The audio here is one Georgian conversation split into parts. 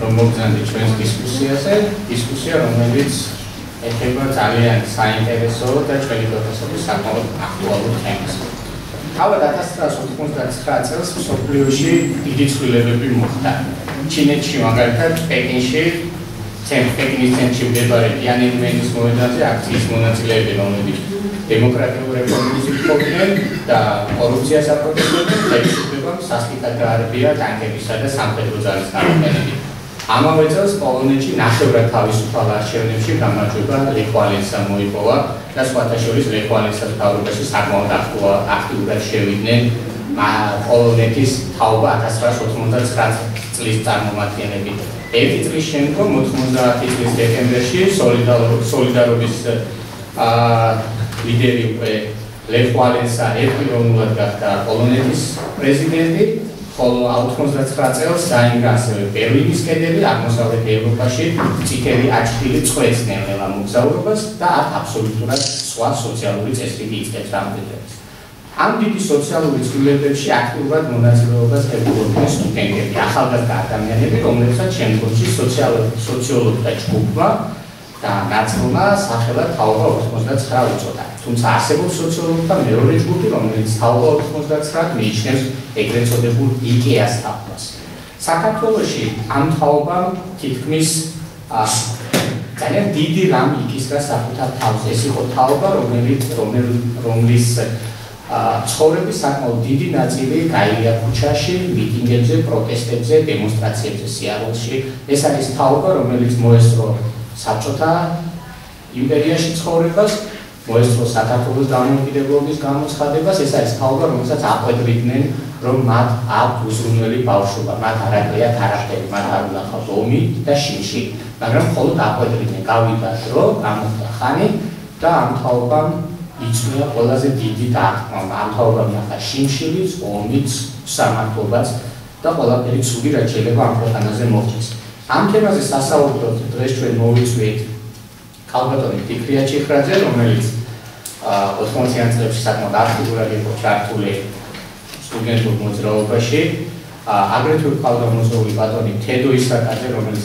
რომ მოგზავნეთ ჩვენს დისკუსია, რომელიც ეხება ძალიან საინტერესო და ჩვენი პროფესორის საკმაოდ აქტუალურ თემას. თავად 1999 წელს მსოფლიოში დიდი ცვლილებები მოხდა. ჩინეთში მაგალითად პეკინის ცენტრში მდებარე ტიანანმენის მოედანზე აქციის მონაწილეები, რომლებიც დემოკრატიულ რეფორმებს იფოვდნენ და კორუფციას აპროტესტებდნენ, ხელისუფლებამ სასტიკად გაარბია ტანკებისა და სამხედრო ძალის გამოყენებით. ამავე წელს პოლონეთში ნახევრად თავისუფალ არჩევნებში გამარჯვება ლეხ ვალენსამ მოიპოვა და სხვათა შორის ლეხ ვალენსას მთავრობაში საკმაოდ აქტიურად შევიდნენ პოლონეთის თაობა 1999 წლის წარმომადგენლები. ერთი წლის შემდგომ 90 წლის დეკემბერში სოლიდარობის ლიდერი უკვე ლეხ ვალენსა ერთპიროვნულად გახდა პოლონეთის პრეზიდენტი. ხოლო 99 წელს დაინგრა ასევე ბერლინის კედელი, აღმოსავლეთ ევროპაში წითელი აჩხილი წყვეტს ნელ-ნელა მოგზაურობას და აქ აბსოლუტურად სხვა სოციალური წესრიგი იწყებს დამკვიდრებას. ამ დიდი სოციალური ცვლილებებში აქტიურად მონაწილეობას იღებდნენ სტუდენტები, ახალგაზრდა ადამიანები, რომლებსაც შემდგომში სოციოლოგთა ჯგუფმა და ნაწილმა სახელად თაობა 99 უწოდა. თუმცა არსებობს სოციოლოგთა მეორე ჯგუფი, რომელიც თაობა 99 მიიჩნევს ეგრეთ წოდებულ იკეას თაობას. საქართველოში ამ თაობამ თითქმის ძალიან დიდი რამ იკისრა საკუთარ თავს. ეს იყო თაობა, რომლის ცხოვრების საკმაოდ დიდი ნაწილი გაივია ქუჩაში, მიტინგებზე, პროტესტებზე, დემონსტრაციებზე, სიარულში. ეს არის თაობა, რომელიც მოესწრო საბჭოთა იმპერიაში ცხოვრებას, მოესწრო საქართველოს დამოუკიდებლობის გამოცხადებას. ეს არის თაობა, რომელსაც აყვედრიდნენ, რომ მათ აქვთ უზრუნველი ბავშვობა, მათ არ აკლიათ არაფერი, მათ არ უნახავთ ომი და შიმშილი, მაგრამ მხოლოდ აყვედრიდნენ. გავიდა დრო, გამოხდა ხანი და ამ თაობამ იწვია ყველაზე დიდი დარტყმა. ამ თაობამ ნახა შიმშილიც, ომიც, სამართლობაც და ყველაფერი ცუდი, რაც შეიძლება ამ ქვეყანაზე მოხდეს. ამ თემაზე სასაუბროდ დღეს ჩვენ მოვიწვიეთ ქალბატონი ფიქრია ჩიხრაძე, რომელიც 80-იან წლებში საკმაოდ აქტიურად იყო ჩართული სტუდენტურ მოძრაობაში. აგრეთვე ყავდა მოწვეული ბატონი თედო ისაკაძე, რომელიც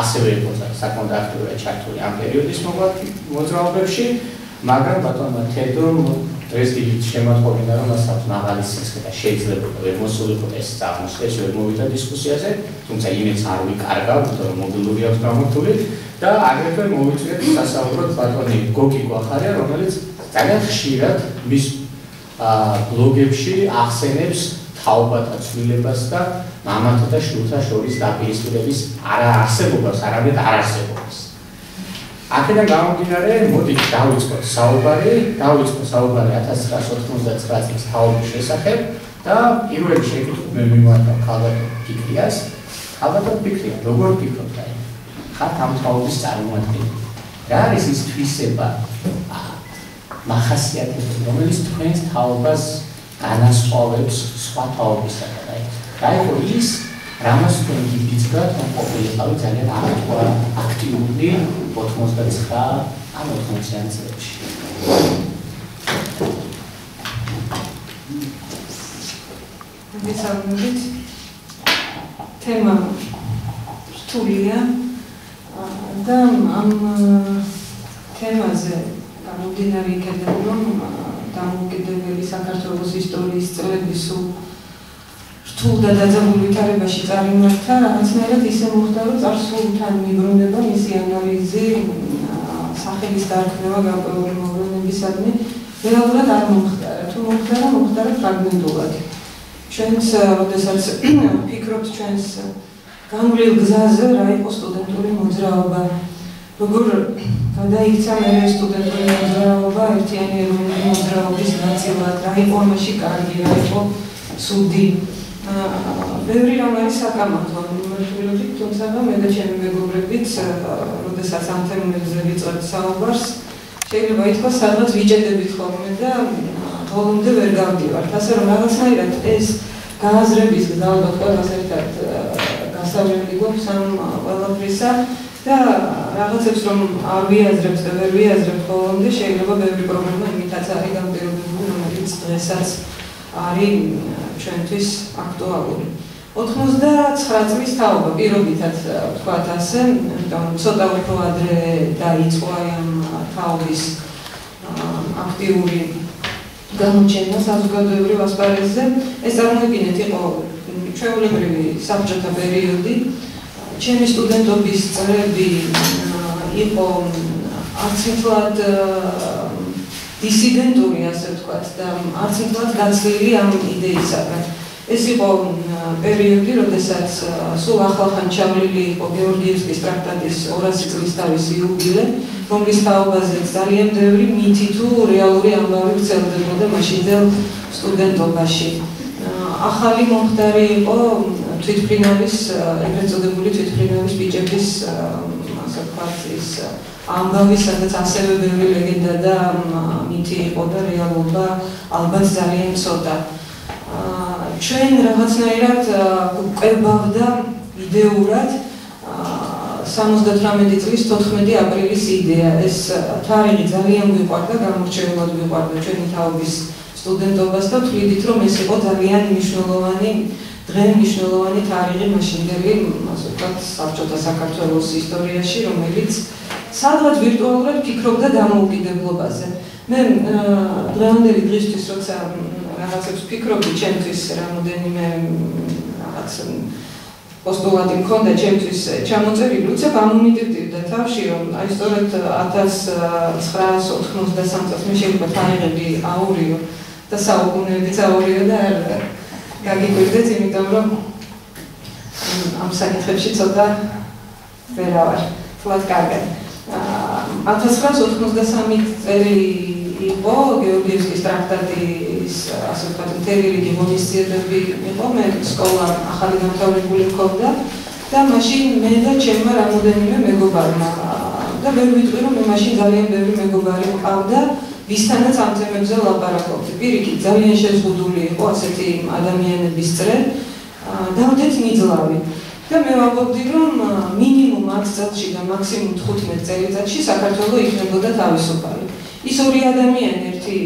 ასევე იყო საკმაოდ აქტიურად ჩართული ამ პერიოდის მოძრაობებში, მაგრამ ბატონმა თედომ დღეს დიდი შემატყობინა, რომ მას აქვს მაღალი სიცხე და შეიძლება ვერ მოსულიყო ეს წარმოსხეს, ვერ მოვიდა დისკუსიაზე, თუმცა იმედს არ ვიკარგავ, იმიტომ რომ მობილური აქვს გამოთვლილი და აგრეთვე მოვიწვიეთ სასაუბროდ ბატონი გოგი გვახარია, რომელიც ძალიან ხშირად მის ბლოგებში ახსენებს თაობათა ცვლილებას და მამათა და შვილთა შორის დაპირისპირების არაარსებობას, არამედ არარსებობას. აქედან გამომდინარე, მოდით დავიწყოთ საუბარი 1999 წლის თაობის შესახებ და პირველი შეკითხვა მე მიმართავ ქალბატონ ფიქრიას. ქალბატონ ფიქრია, როგორ ფიქრობთ აი? ხართ ამ თაობის წარმომადგენელი. რა არის ის თვისება, მახასიათებელი, რომელიც თქვენს თაობას განასხვავებს სხვა თაობისაგან? აი, რა იყო ის, რამაც თქვენ გიბიძგათ, რომ ყოფილიყავით ძალიან აქტიური 99 ან 80-იან წლებში. მოგესალმებით. თემა რთულია და ამ თემაზე გამომდინარე იქნება, რომ დამოუკიდებელი საქართველოს ისტორიის წლები სულ რთულ და დაძაბულ ვითარებაში წარიმართა, რაღაცნაირად ისე მოხდა, რომ წარსულთან მიბრუნება მისი ანალიზი, სახელის დარქმევა გარკვეული მოვლენებისადმი რეალურად არ მომხდარა. თუ მომხდარა, მომხდარა ფრაგმენტულად. ჩვენს, როდესაც ფიქრობთ ჩვენს განვლილ გზაზე, რა იყო სტუდენტური მოძრაობა, როგორ გადაიქცა მერე სტუდენტური მოძრაობა ერთიანი ეროვნული მოძრაობის ნაწილად, რა იყო ამაში კარგი, რა იყო ცუდი. ბევრი რამ არის საკამათო ამ მიმართულებით, თუმცა მე და ჩემი მეგობრებიც, როდესაც ამ თემებზე ვიწყებთ საუბარს, შეიძლება ითქვას, სადღაც ვიჭედებით ხოლმე და ბოლომდე ვერ გავდივართ. ასე რომ რაღაცნაირად ეს გააზრების გზა ალბათ ყველას ერთად გასავლელი გვაქვს ამ ყველაფრისა და რაღაცებს რომ არ ვიაზრებთ და ვერ ვიაზრებთ ბოლომდე, შეიძლება ბევრი პრობლემა იმითაც არის განპირობებული, რომელიც დღესაც არის ჩვენთვის აქტუალური. 99 წლის თაობა პირობითად ვთქვათ ასე, ცოტა უფრო ადრე დაიწყო ამ თაობის აქტიური გამოჩენა საზოგადოებრივ ასპარეზზე. ეს წარმოიდგინეთ იყო ჩვეულებრივი საბჭოთა პერიოდი. ჩემი სტუდენტობის წლები იყო არც მთლად დისიდენტური, ასე ვთქვათ, და არც მთლად გაცლილი ამ იდეისაგან. ეს იყო პერიოდი, როდესაც სულ ახალხან ჩავლილი იყო გეორგიევსკის ტრაქტატის 200 წლის თავისი იუბილე, რომლის თაობაზეც ძალიან ბევრი მითი თუ რეალური ამბავი ვრცელდებოდა მაშინდელ სტუდენტობაში. ახალი მომხდარი იყო თვითმფრინავის, ეგრეთ წოდებული თვითმფრინავის ბიჭების, ასე ვთქვათ, ის ამბავი, სადაც ასევე ბევრი ლეგენდა და მითი იყო და რეალობა ალბათ ძალიან ცოტა. ჩვენ რაღაცნაირად გვყევავდა იდეურად 78 წლის 14 აპრილის იდეა. ეს თარიღი ძალიან გვიყვარდა, გამორჩეულად გვიყვარდა ჩვენი თაობის სტუდენტობას და ვთვლიდით, რომ ეს იყო ძალიან მნიშვნელოვანი დღე, მნიშვნელოვანი თარიღი მაშინდელი, ასე ვთქვათ, საბჭოთა საქართველოს ისტორიაში, რომელიც სადღაც ვირტუალურად ფიქრობდა დამოუკიდებლობაზე. მე დღევანდელი დღისთვის, როცა რაღაცებს ვფიქრობდი, ჩემთვის რამოდენიმე რაღაც პოსტულატი მქონდა ჩემთვის ჩამოწერილი, უცებ ამომიტივდა თავში, რომ აი სწორედ 1993 წელს მე შეიძლება თარიღები აურიო და საუკუნეებიც აურიო და არ გაგიკვირდეთ, იმიტომ რომ ამ საკითხებში ცოტა ვერა ვარ, თლად კარგად. 1993 წელი იყო გეორგიევსკის ტრაქტატის, ასე ვთქვათ, მთელი რიგი ღონისძიებები იყო, მე სკოლა ახალი დამთავრებული მქონდა და მაშინ მე და ჩემმა რამოდენიმე მეგობარმა და ვერ ვიტყვი, რომ მე მაშინ ძალიან ბევრი მეგობარი მყავდა, ვისთანაც ამ თემებზე ლაპარაკობდი. პირიქით, ძალიან შეზღუდული იყო ასეთი ადამიანების წრე, დავდეთ ნიძლავი. და მე ვამბობდი, რომ მინიმუმ 10 წელში და მაქსიმუმ 15 წელიწადში საქართველო იქნებოდა თავისუფალი. ის ორი ადამიანი, ერთი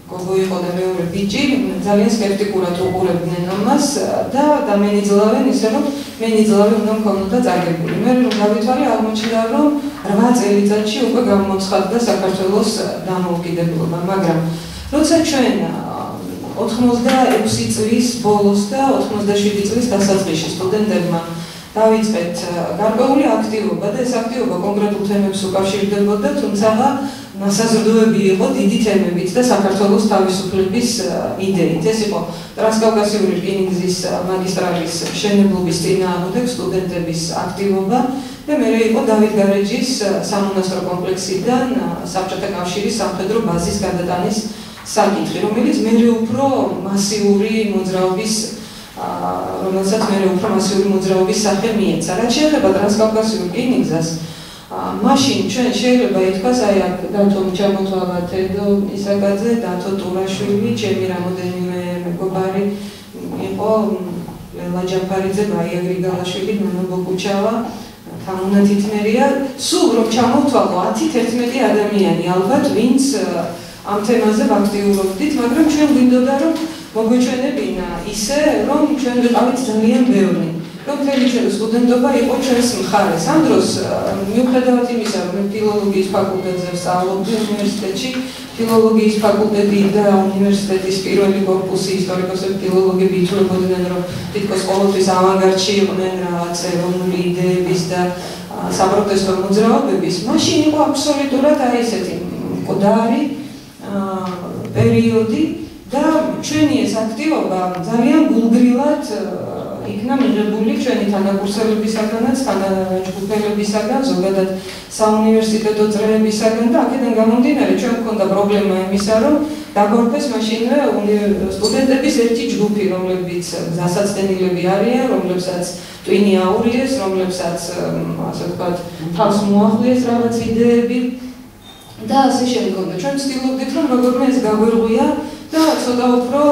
გოგო იყო და მეორე ბიჭი, ძალიან სკეპტიკურად უყურებდნენ ამას და დამენიძლავენ ისე, რომ მე ნიძლავი უნდა მქონოდა წაგებული. მე რომ გავითვალე, აღმოჩნდა, რომ 8 წელიწადში უკვე გამოცხადდა საქართველოს დამოუკიდებლობა, მაგრამ როცა ჩვენ 86 წლის ბოლოს და 87 წლის დასაწყისში სტუდენტებმა დავიწყეთ გარკვეული აქტივობა და ეს აქტივობა კონკრეტულ თემებს უკავშირდებოდა, თუმცა მასაზრდოები იყო დიდი თემებით და საქართველოს თავისუფლების იდეით. ეს იყო ტრანსკავკასიური რკინიგზის მაგისტრალის მშენებლობის წინააღმდეგ სტუდენტების აქტივობა და მერე იყო დავით გარეჯის სამონასტრო კომპლექსიდან საბჭოთა კავშირის სამხედრო ბაზის გადატანის საკითხი, რომელიც მერე უფრო მასიური მოძრაობის სახე მიეცა. რაც შეეხება ტრანსკავკასიურ რკინიგზას, მაშინ ჩვენ შეიძლება ითქვას, აი აქ დათო ჩამოთვალა თედო ისაკაძე, დათო ტურაშვილი, ჩემი რამოდენიმე მეგობარი იყო, ლელა ჯაფარიძე, მაია გრიგალაშვილი, ნონა ბოკუჩავა, თამუნა თითმერია, სულ რომ ჩამოვთვალო 10-11 ადამიანი ალბათ, ვინც ამ თემაზე ვაქტიურობდით, მაგრამ ჩვენ გვინდოდა, რომ მოგვეჩვენებინა ისე, რომ ჩვენ ვიყავით ძალიან ბევრი. რომ მთელი ჩვენი სტუდენტობა იყო ჩვენს მხარეს. ამ დროს მიუხედავად იმისა, რომ ფილოლოგიის ფაკულტეტზე ვსწავლობდი უნივერსიტეტში, ფილოლოგიის ფაკულტეტი და უნივერსიტეტის პირველი კორპუსი ისტორიკოსები, ფილოლოგები ითვლებოდნენ, რომ თითქოს ყოველთვის ავანგარდში იყვნენ რაღაც ეროვნული იდეების და საპროტესტო მოძრაობების, მაშინ იყო აბსოლუტურად აი ესეთი მკვდარი პერიოდი და ჩვენი ეს აქტივობა ძალიან გულგრილად იქნა მიღებული ჩვენი თანაკურსელებისაგანაც, თანაჯგუფელებისაგან, ზოგადად საუნივერსიტეტო წრეებისაგან და აქედან გამომდინარე ჩვენ გვქონდა პრობლემა იმისა, რომ დაგვარქვეს მაშინვე სტუდენტების ერთი ჯგუფი, რომლებიც გზასაცდენილები არიან, რომლებსაც ტვინი აურიეს, რომლებსაც ასე ვთქვათ, თავს მოახლიეს რაღაც იდეები და ასე შემდგომ. ჩვენ ვცდილობდით, რომ როგორმე ეს გაგვერღვია და ცოტა უფრო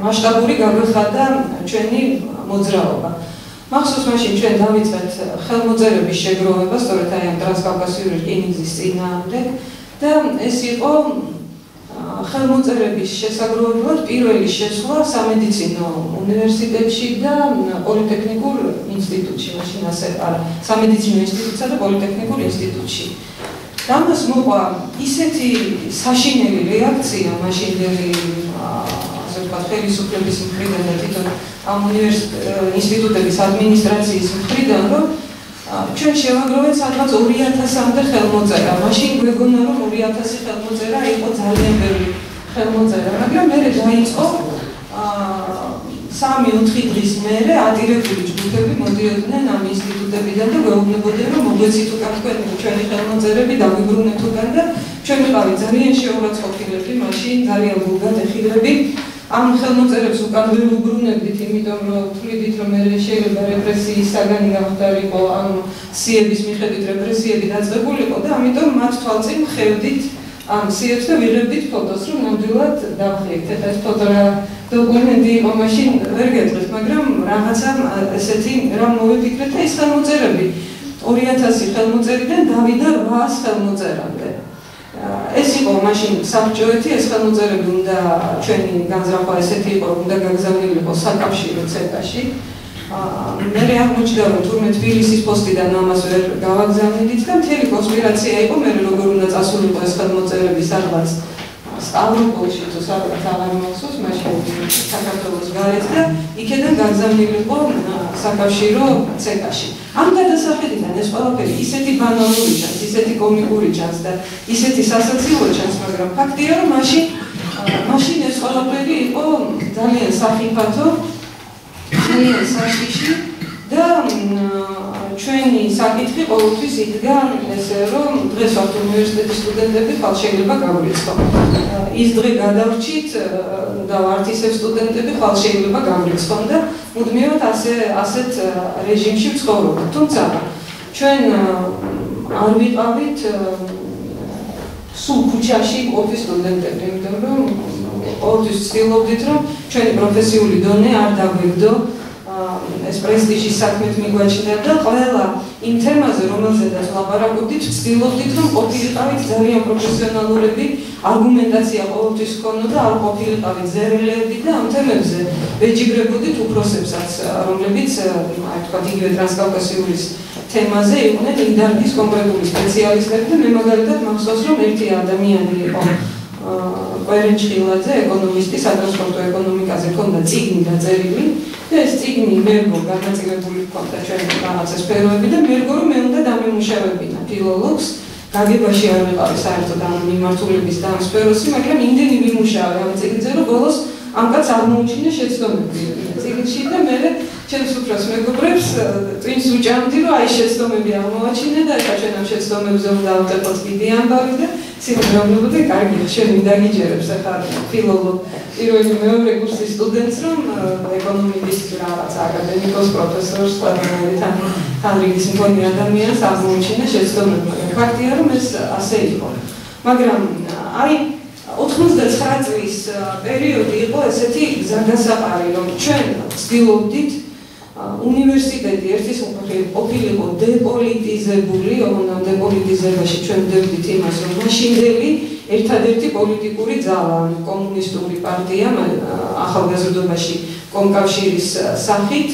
მასშტაბური გაგვეხადა ჩვენი მოძრაობა. მახსოვს მაშინ ჩვენ დავიწყეთ ხელმოწერების შეგროვება, სწორედ აი ამ ტრანსკავკასიური რკინიგზის წინააღმდეგ და ეს იყო ხელმოწერების შესაძლებლად პირველი შეცვლა სამედიცინო უნივერსიტეტში და პოლიტექნიკურ ინსტიტუტში, მაშინ ასე არა, სამედიცინო ინსტიტუტსა და პოლიტექნიკურ ინსტიტუტში. Ამას მოყვა ისეთი საშინელი რეაქცია მაშინდელი ასე ვთქვათ ხელისუფლების მხრიდან და თვითონ ამ ინსტიტუტების ადმინისტრაციის მხრიდან, რომ ჩვენ შევაგროვეთ სადღაც 2000-მდე ხელმოწერა. მაშინ გვეგონა რომ 2000 ხელმოწერა იყო ძალიან ბევრი ხელმოწერა, მაგრამ მერე დაიწყო 3-4 დღის მერე ატირებული ჯგუფები მოდიოდნენ ამ ინსტიტუტებიდან და გვეუბნებოდნენ რომ მოგვეცით უკან ჩვენი ხელმოწერები დაგვიბრუნეთ უკან და ჩვენ ვიყავით ძალიან შეურაცხყოფილები, მაშინ ძალიან გულგად ეხილები ამ ხელმოწერებს უკან ვერ ვუბრუნებდით, იმიტომ რომ თვლიდით რომ მე შეიძლება რეპრესიის საგანი გამხდარიყო, ან სიების მიხედვით რეპრესიები დაწყებულიყო და ამიტომ მათ თვალწინ ხედით ამ სიებს და ვიღებდით ფოტოს, რომ ნამდვილად დავხიეთ. ეხლა ეს ფოტო რა დოკუმენტი იყო მაშინ ვერ გეტყვით, მაგრამ რაღაცა ესეთი რამ მოვიფიქრეთ და ეს ხელმოწერები 2000 ხელმოწერიდან დავიდა 800 ხელმოწერამდე. ეს იყო მაშინ საბჭოეთი, ეს ხელმოწერები უნდა ჩვენი განზრახვა ესეთი იყო, რომ უნდა გაგზავნილიყო საკავშირო ცენტრში. მე აღმოჩნდა რომ თურმე თბილისის პოსტიდან ამას ვერ გავაგზავნიდით და მთელი კონსპირაცია იყო მე როგორ უნდა წასულიყო ეს ხელმოწერები სადღაც სტავროპოლში თუ სადღაც აღარ მახსოვს, მაშინ საქართველოს გარეთ და იქედან გაგზავნილიყო საკავშირო ცენტრში. ამ გადასახედიდან ეს ყველაფერი ისეთი ბანალური ჩანს, ისეთი კომიკური ჩანს და ისეთი სასაცილო ჩანს, მაგრამ ფაქტია რომ მაშინ ეს ყველაფერი იყო ძალიან სახიფათო, ძალიან საშიში და ჩვენი საკითხი ყოველთვის იდგა ესე რომ დღეს ვართ უნივერსიტეტის სტუდენტები, ხვალ შეიძლება გავრიცხოთ. ის დღე გადავრჩით და ვართ ისევ სტუდენტები, ხვალ შეიძლება გამრიცხოთ და მუდმივად ასეთ რეჟიმში ვცხოვრობთ. თუმცა ჩვენ არ ვიყავით სულ ქუჩაში ყოფილი სტუდენტები, იმიტომ რომ ყოველთვის ვცდილობდით რომ ჩვენი პროფესიული დონე არ დაგვეგდო ეს პრესტიჟის საქმეთ მიგვაჩნდა და ყველა იმ თემაზე, რომელზედაც ლაპარაკობდით, ვცდილობდით რომ ყოფილიყავით ძალიან პროფესიონალურები, არგუმენტაცია ყოველთვის ჰქონოდა, არ ყოფილიყავით ზერელეები და ამ თემებზე ვეჯიბრებოდით უფროსებსაც, რომლებიც აი თქვა იგივე ტრანსკავკასიურის თემაზე იყვნენ იმ დარგის კონკრეტული სპეციალისტები და მე მაგალითად მახსოვს რომ ერთი ადამიანი იყო კვერენჩხილაძე, ეკონომისტი, სატრანსპორტო ეკონომიკაზე ჰქონდა წიგნი დაწერილი და ეს წიგნი მერგო განაწილებული ჰქონდა ჩვენი რაღაცა სფეროები და მერგო რომ მე უნდა დამემუშავებინა ფილოლოგს, გაგებაში არ ვიყავი საერთოდ ამ მიმართულების და ამ სფეროსი, მაგრამ იმდენი ვიმუშავე ამ წიგნზე, რომ ბოლოს ამ კაცს აღმოუჩინა შეცდომები წიგნში და მე ჩემს უფროს მეგობრებს წინს უჭამდი, რომ აი შეცდომები აღმოაჩინე და ეხლა ჩვენ ამ შეცდომებზე უნდა ავტეხოთ კიდე ამბავი და სიმღერებოდი კარგი შენ დაგიჯერებს ახლა ფილოლოგ პირველი მეორე კურსის სტუდენტს რომ ეკონომიკის რაღაც აკადემიკოს პროფესორს თან რიგის მქონე ადამიანს აღმოუჩინა შეცდომები. ფაქტია რომ ეს ასე იყო. მაგრამ აი 99 წლის პერიოდი იყო ესეთი გზადასაყარი, რომ ჩვენ ვცდილობდით უნივერსიტეტი ერთის მხრივ ყოფილიყო დეპოლიტიზებული, ოღონდ დეპოლიტიზებაში ჩვენ ვდებდით იმას, რომ მაშინდელი ერთადერთი პოლიტიკური ძალა, კომუნისტური პარტია ახალგაზრდობაში კომკავშირის სახით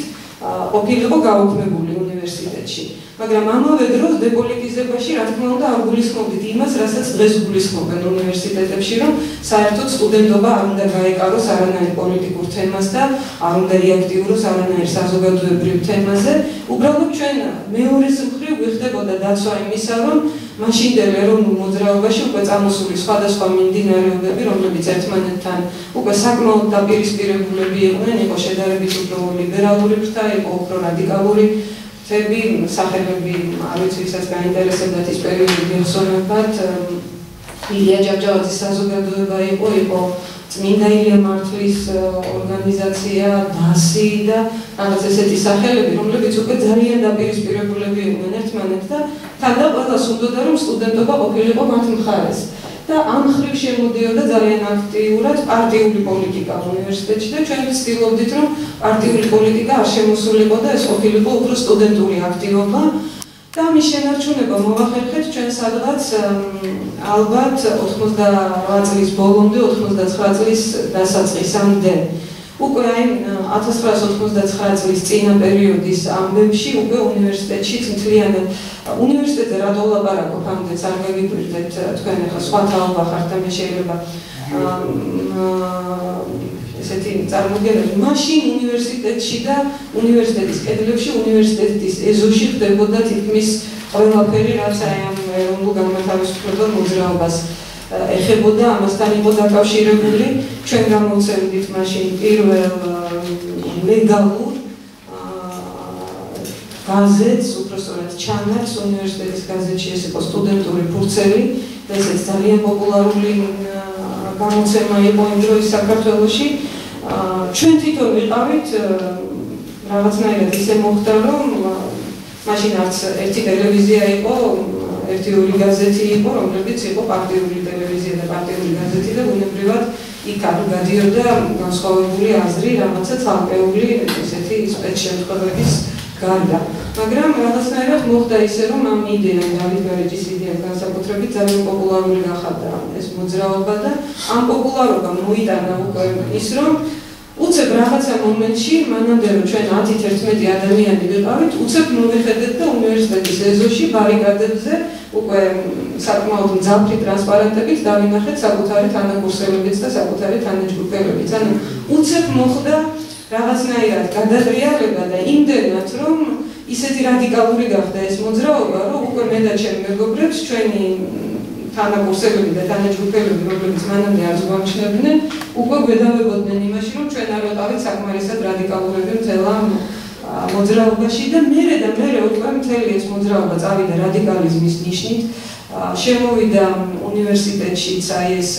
ყოფილიყო გაუქმებული უნივერსიტეტში. მაგრამ ამავე დროს დეპოლიტიზებაში, რა თქმა უნდა, არ გულისხმობდით იმას, რასაც დღეს გულისხმობენ უნივერსიტეტებში, რომ საერთოდ სტუდენტობა არ უნდა გაეკაროს არანაირ პოლიტიკურ თემას და არ უნდა იაქტიუროს არანაირ საზოგადოებრივ თემაზე. უბრალოდ ჩვენ მეორეს მხრივ გვიხდებოდა დაცვა იმისა, რომ მაშინდელ ეროვნულ მოძრაობაში უკვე წამოსული სხვადასხვა მიმდინარეობები, რომლებიც ერთმანეთთან უკვე საკმაოდ დაპირისპირებულები იყვნენ, იყო შედარებით უფრო ლიბერალური ფრთა, იყო უფრო რადიკალური თემები, სახელები, არ ვიცი, ვისაც გაინტერესებდათ ის პერიოდი გეხსოვებათ, ილია ჭავჭავაძის საზოგადოება იყო წმინდა ილია მართლის ორგანიზაცია, დასი და რაღაც ესეთი სახელები, რომლებიც უკვე ძალიან დაპირისპირებულები იყვნენ ერთმანეთს და თანდა ყველას უნდოდა რომ სტუდენტობა ყოფილიყო მათ მხარეს. და ამ მხრივ შემოდიოდა ძალიან აქტიურად პარტიული პოლიტიკა უნივერსიტეტში და ჩვენ ვცდილობდით რომ პარტიული პოლიტიკა არ შემოსულიყო და ეს ყოფილიყო უფრო სტუდენტური აქტივობა და მის შენარჩუნება მოვახერხეთ ჩვენ სადღაც ალბათ 88 წლის ბოლომდე 89 წლის დასაწყისამდე. უკვე აი 1989 წლის წინა პერიოდის ამბებში უკვე უნივერსიტეტში მთლიანად უნივერსიტეტზე რა დავლაპარაკობ ამდენს არ გაგიგვირდეთ თქვენ ახლა სხვა თაობა ხართ და მე შეიძლება ესეთი წარმოდგენები მაშინ უნივერსიტეტში და უნივერსიტეტის კედლებში უნივერსიტეტის ეზოში ხდებოდა თითქმის ყველაფერი რაც აი ამ ეროვნულ განმათავისუფლებელ მოძრაობას ეხებოდა ამასთან იყო დაკავშირებული ჩვენ გამოვცემდით მაშინ პირველ ლეგალურ გაზეთს უпростоრად ჩანარს უნივერსიტეტის გაზეთში ეს იყო სტუდენტური ფურცელი და ესეც ძალიან პოპულარული გამოცემა იყო იმ დროის საქართველოში ჩვენ თვითონ ვიყავით რაღაცნაირად ისე მოხდა რომ მაშინ არც ერთი ტელევიზია იყო ერთი ორი გაზეთი იყო რომლებიც იყო პარტიული ტელევიზია და პარტიული გაზეთი და უნებრივად იქ არ გადიოდა განსხვავებული აზრი რაღაცა ცალკეული ესეთი სპეცშემთხვევების გარდა მაგრამ რაღაცნაირად მოხდა ისე რომ ამ იდეამ დავით გარეჯის იდეამ განსაკუთრებით ძალიან პოპულარული გახადა ეს მოძრაობა და ამ პოპულარობამ მოიტანა უკვე ის რომ უცებ რაღაცა მომენტში მანამდე რომ ჩვენ 10-11 ადამიანი ვიყავით უცებ მოვიხედეთ და უნივერსიტეტის ეზოში ბარიკადებზე უკვე საკმაოდ მძაფრი ტრანსპარენტებით დავინახეთ საკუთარი თანაკურსელებიც და საკუთარი თანაჯგუფელებიც ანუ უცებ მოხდა რაღაცნაირად გადატრიალება და იმდენად რომ ისეთი რადიკალური გახდა ეს მოძრაობა რომ უკვე მე და ჩემი მეგობრებს ჩვენი თანაკურსელები და თანაჯგუფელები რომლებიც მანამდე არ ზღვამჩნევდნენ უკვე გვედავებოდნენ იმაში რომ ჩვენ არ ვიყავით საკმარისად რადიკალურები მთელ ამ მოძრაობაში და მერე უკვე მთელი ეს მოძრაობა წავიდა რადიკალიზმის ნიშნით შემოვიდა უნივერსიტეტშიც აი ეს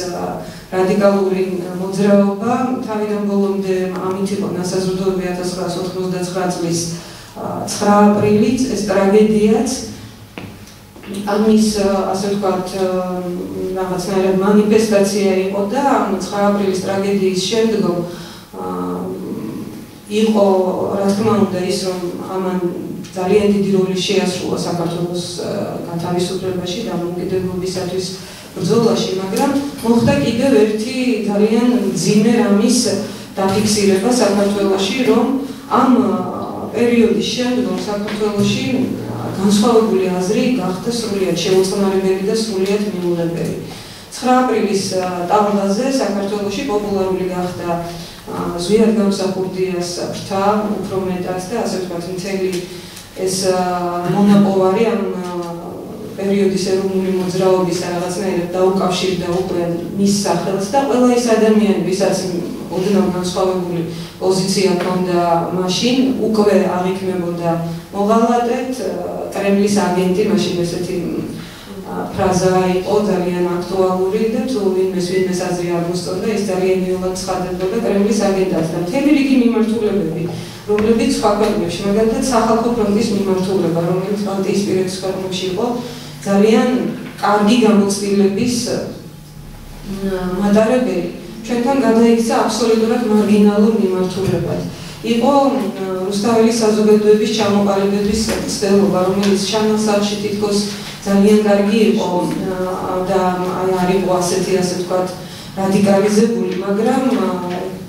რადიკალური მოძრაობა თავიდან ბოლომდე ამით იყო ნასაზრდოები 1989 წლის 9 აპრილით ეს ტრაგედიაც ამის ასე ვთქვათ რაღაცნაირად მანიფესტაცია იყო და 9 აპრილის ტრაგედიის შემდგომ იყო რა თქმა უნდა ის რომ ამან ძალიან დიდი როლი შეასრულა საქართველოს გათავისუფლებაში და დამოუკიდებლობისათვის ბრძოლაში, მაგრამ მოხდა კიდევ ერთი ძალიან მძიმე რამის დაფიქსირება საქართველოში, რომ ამ პერიოდის შემდგომ საქართველოში განსხვავებული აზრი გახდა სრულიად შეუწყნარებელი და სრულიად მიუღებელი. 9 აპრილის ტალღაზე საქართველოში პოპულარული გახდა ზვიად გამსახურდიას ფრთა, უფრო მეტად და ასე ვთქვათ მთელი ეს მონაპოვარი ამ პერიოდის ეროვნული მოძრაობის რაღაცნაირად დაუკავშირდა უკვე მის სახელს და ყველა ის ადამიანი, ვისაც ოდნავ განსხვავებული პოზიცია ჰქონდა მაშინ, უკვე აღიქმებოდა მოღალატედ, კრემლის აგენტი, მაშინ ესეთი ფრაზა იყო ძალიან აქტუალური და თუ ვინმეს აზრი არ მოსწონდა, ის ძალიან იოლად ცხადდებოდა კრემლის აგენტად და მთელი რიგი მიმართულებები, რომლებიც სხვა ქვეყნებში, მაგალითად სახალხო ფრონტის მიმართულება, რომელიც ბალტიისპირეთის ქვეყნებში იყო ძალიან კარგი გამოცდილების მატარებელი, ჩვენთან გადაიქცა აბსოლუტურად მარგინალურ მიმართულებად. იყო რუსთაველის საზოგადოების ჩამოყალიბების ცდელობა, რომელიც ჩანასახში თითქოს ძალიან კარგი იყო და არ იყო ასეთი ასე ვთქვათ რადიკალიზებული, მაგრამ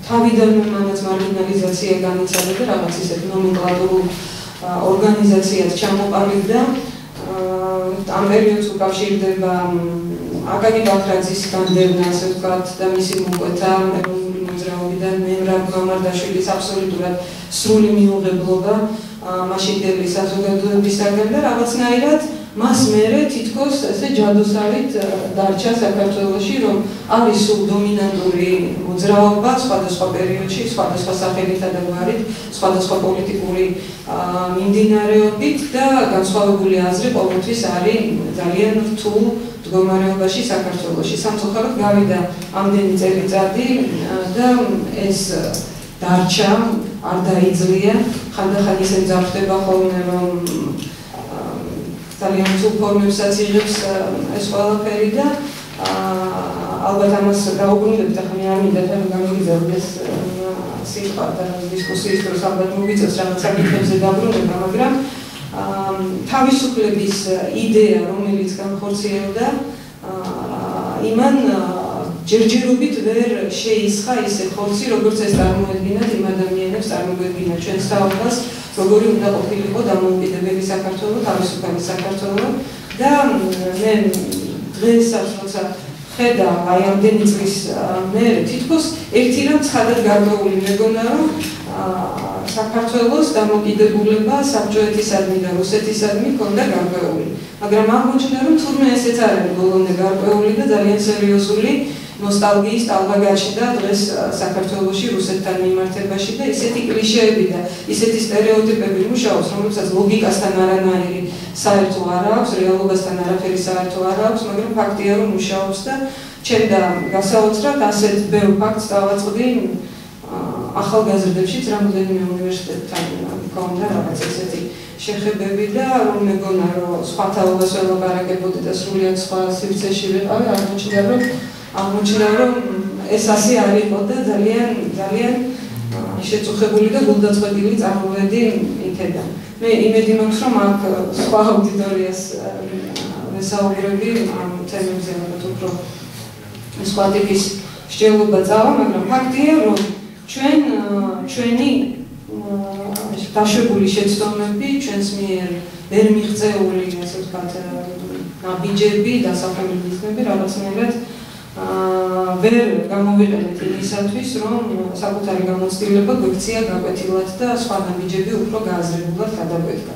თავიდანვე მანაც მარგინალიზაცია განიცადა და რაღაც ისეთ ნომენკლატურულ ორგანიზაციას ჩამოყალიბდა. ამ პერიოდს უკავშირდება აკაკი ბაქრაძის განდევნა, ასე ვთქვათ, და მისი მოკვეთა ეროვნული მოძრაობიდან მემრაბ მამარდაშვილის აბსოლუტურად სრული მიუღებლობა მაშინდელი საზოგადოებისაგან და რაღაცნაირად მას მერე თითქოს ესე ჯადოსავით დარჩა საქართველოში, რომ არის სულ დომინანტური მოძრაობა სხვადასხვა პერიოდში, სხვადასხვა სახელითა და გვარით, სხვადასხვა პოლიტიკური მიმდინარეობით და განსხვავებული აზრი ყოველთვის არის ძალიან რთულ მდგომარეობაში საქართველოში. სამწუხაროდ გავიდა ამდენი წელიწადი და ეს დარჩა, არ დაიძლია, ხანდახან ისე მძაფრდება ხოლმე, რომ ძალიან ცუდ ფორმებსაც იღებს ეს ყველაფერი და ალბათ ამას დაუბრუნდებით, ახლა მე არ მინდა რომ გამიგზავნდეს სიტყვა და დისკუსიის დროს ალბათ მოგიწევს რაღაც საკითხებზე დაბრუნება, მაგრამ თავისუფლების იდეა, რომელიც განხორციელდა, იმან ჯერჯერობით ვერ შეისხა ისე ხორცი, როგორც ეს წარმოედგინათ იმ ადამიანებს, წარმოედგინათ ჩვენს თაობას, როგორი უნდა ყოფილიყო დამოუკიდებელი საქართველო, თავისუფალი საქართველო და მე დღესაც როცა ხედავ აი ამდენი წლის მერე თითქოს ერთი რამ ცხადად გარკვეული მეგონა რომ საქართველოს დამოუკიდებულება საბჭოეთისადმი და რუსეთისადმი ჰქონდა გარკვეული, მაგრამ აღმოჩნდა რომ თურმე ესეც არ არის ბოლომდე გარკვეული და ძალიან სერიოზული ნოსტალგიის ტალღა გაჩნდა დღეს საქართველოში რუსეთთან მიმართებაში და ისეთი კლიშეები და ისეთი სტერეოტიპები მუშაობს, რომელსაც ლოგიკასთან არანაირი საერთო არ აქვს, რეალობასთან არაფერი საერთო არ აქვს, მაგრამ ფაქტია რომ მუშაობს და ჩემდა გასაოცრად ასეთ ბევრ ფაქტს დავაწყდი ახალგაზრდებშიც რამდენიმე უნივერსიტეტთან მქონდა რაღაც ესეთი შეხებები და რომ მეგონა რომ სხვა თაობას ველაპარაკებოდი და სრულიად სხვა სივრცეში ვიყავი, აღმოჩნდა რომ ეს ასე არ იყო და ძალიან შეწუხებული და გულდაწყვეტილი წარმოვედი იქედან. მე იმედი მაქვს რომ აქ სხვა აუდიტორიას ვესაუბრები ამ თემებზე, ალბათ უფრო სხვა ტიპის მსჯელობა წავა, მაგრამ ფაქტია რომ ჩვენი დაშვებული შეცდომები ჩვენს მიერ ვერ მიღწეული, ასე ვთქვათ, ნაბიჯები, დასახული მიზნები რაღაცნაირად ვერ გამოვიყენეთ იმისათვის, რომ საკუთარი გამოცდილება გვექცია გაკვეთილად და სხვა ნაბიჯები უფრო გააზრებულად გადაგვედგა.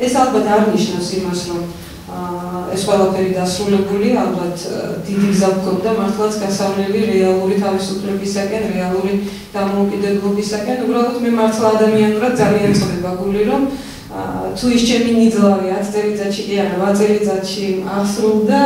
ეს ალბათ არ ნიშნავს იმას, რომ ეს ყველაფერი დასრულებული, ალბათ დიდი გზა გვქონდა მართლაც გასავლელი რეალური თავისუფლებისაკენ, რეალური დამოუკიდებლობისაკენ. უბრალოდ მე მართლა ადამიანურად ძალიან წდება გული, რომ თუ ის ჩემი ნიძლავი 10 წელიწადში კი არა 8 წელიწადში აღსრულდა,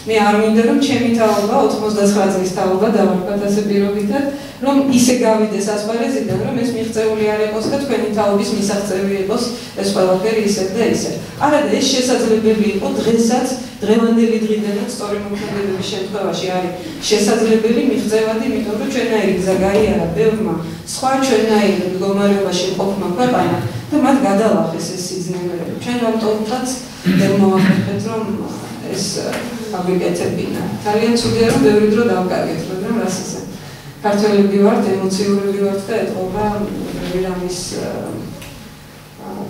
მე არ მინდა რომ ჩემი თაობა 99 წლის თაობა დავარქვათ ასე პირობითად, რომ ისე გავიდეს ასპარეზიდან, რომ ეს მიღწეული არ იყოს და თქვენი თაობის მისაღწევი იყოს ეს ყველაფერი ისე და ისე. არადა ეს შესაძლებელი იყო დღესაც, დღევანდელი დღიდანაც სწორი მოქმედებების შემთხვევაში არის შესაძლებელი მიღწევადი, იმიტომ რომ ჩვენაირი გზა გაიარა ბევრმა სხვა ჩვენაირი მდგომარეობაში მყოფმა ქვეყანამ და მათ გადალახეს ეს სიძნელეები. ჩვენ ამიტომაც ვერ მოვახერხეთ, რომ ეს აგვიკეთებინა. ძალიან ცუდია, რომ ბევრი დრო დავკარგეთ, მაგრამ რას ისე. ქართველები ვართ, ემოციურები ვართ და ეთყობა ბევრი რამის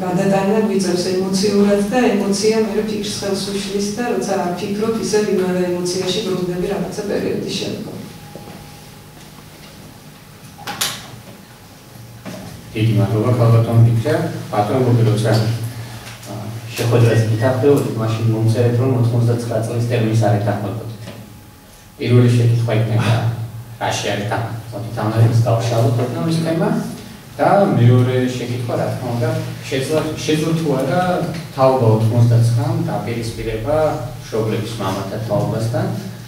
გადატანა გვიწევს ემოციურად და ემოცია მე ფიქრს ხელს უშლის და როცა ფიქრობ, ისევ იმავე ემოციაში ბრუნდები რაღაცა პერიოდის შემდგომ. დიდი მადლობა ქალბატონ ფიქრა, ბატონ გოგიროცა შეხვედრას გითხრებოდით, მაშინ მომწერეთ რომ 99 წლის ტერმინს არ ეთანხმებოდით. პირველი შეკითხვა იქნება რაში არის თანხმობა, თანხმობის გავშალოთ ეს თემა და მეორე შეკითხვა რა თქმა უნდა შეძლო თუ არა თაობა 99 დაპირისპირება მშობლების მამათა თაობასთან,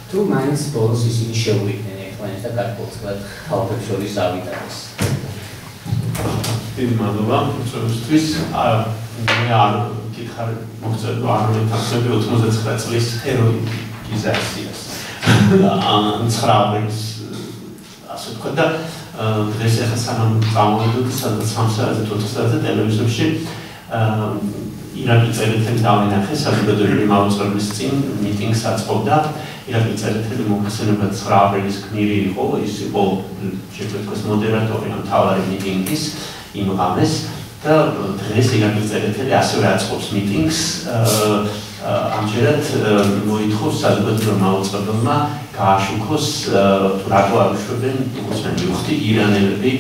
თუ მაინც ბოლოს ისინი შეუდგნენ ერთმანეთს და გარკვეულწილად თაობებს შორის ავიტანეს. დიდი მადლობა უწევისთვის. მე არ გითხარ მოგწევ არ ვეთანხმები 99 წლის ჰეროინიზაციას. ან 9 ასე ვთქვათ და დღეს ახლა სანამ წამოვიდოთ სადაც სამსაათზე 4-ზე ტელევიზორში ირაკლი წერეთელი დავინახე საზოგადოებრივი მაუწყებლის წინ მიტინგს აწყობდა. ირაკლი წერეთელი მოხსენება 9 აპრილის გმირი იყო, ის იყო შეგვეთქვას მოდერატორი ამ მთავარი მიტინგის იმ ღამეს და დღეს ირაკლი წერეთელი ასევე აწყობს მიტინგს. ამჯერად მოითხოვს საზოგადოებრივმა მაუწყებელმა გააშუქოს თუ რატო არ უშვებენ უცხოელი მივხვდი ირანელები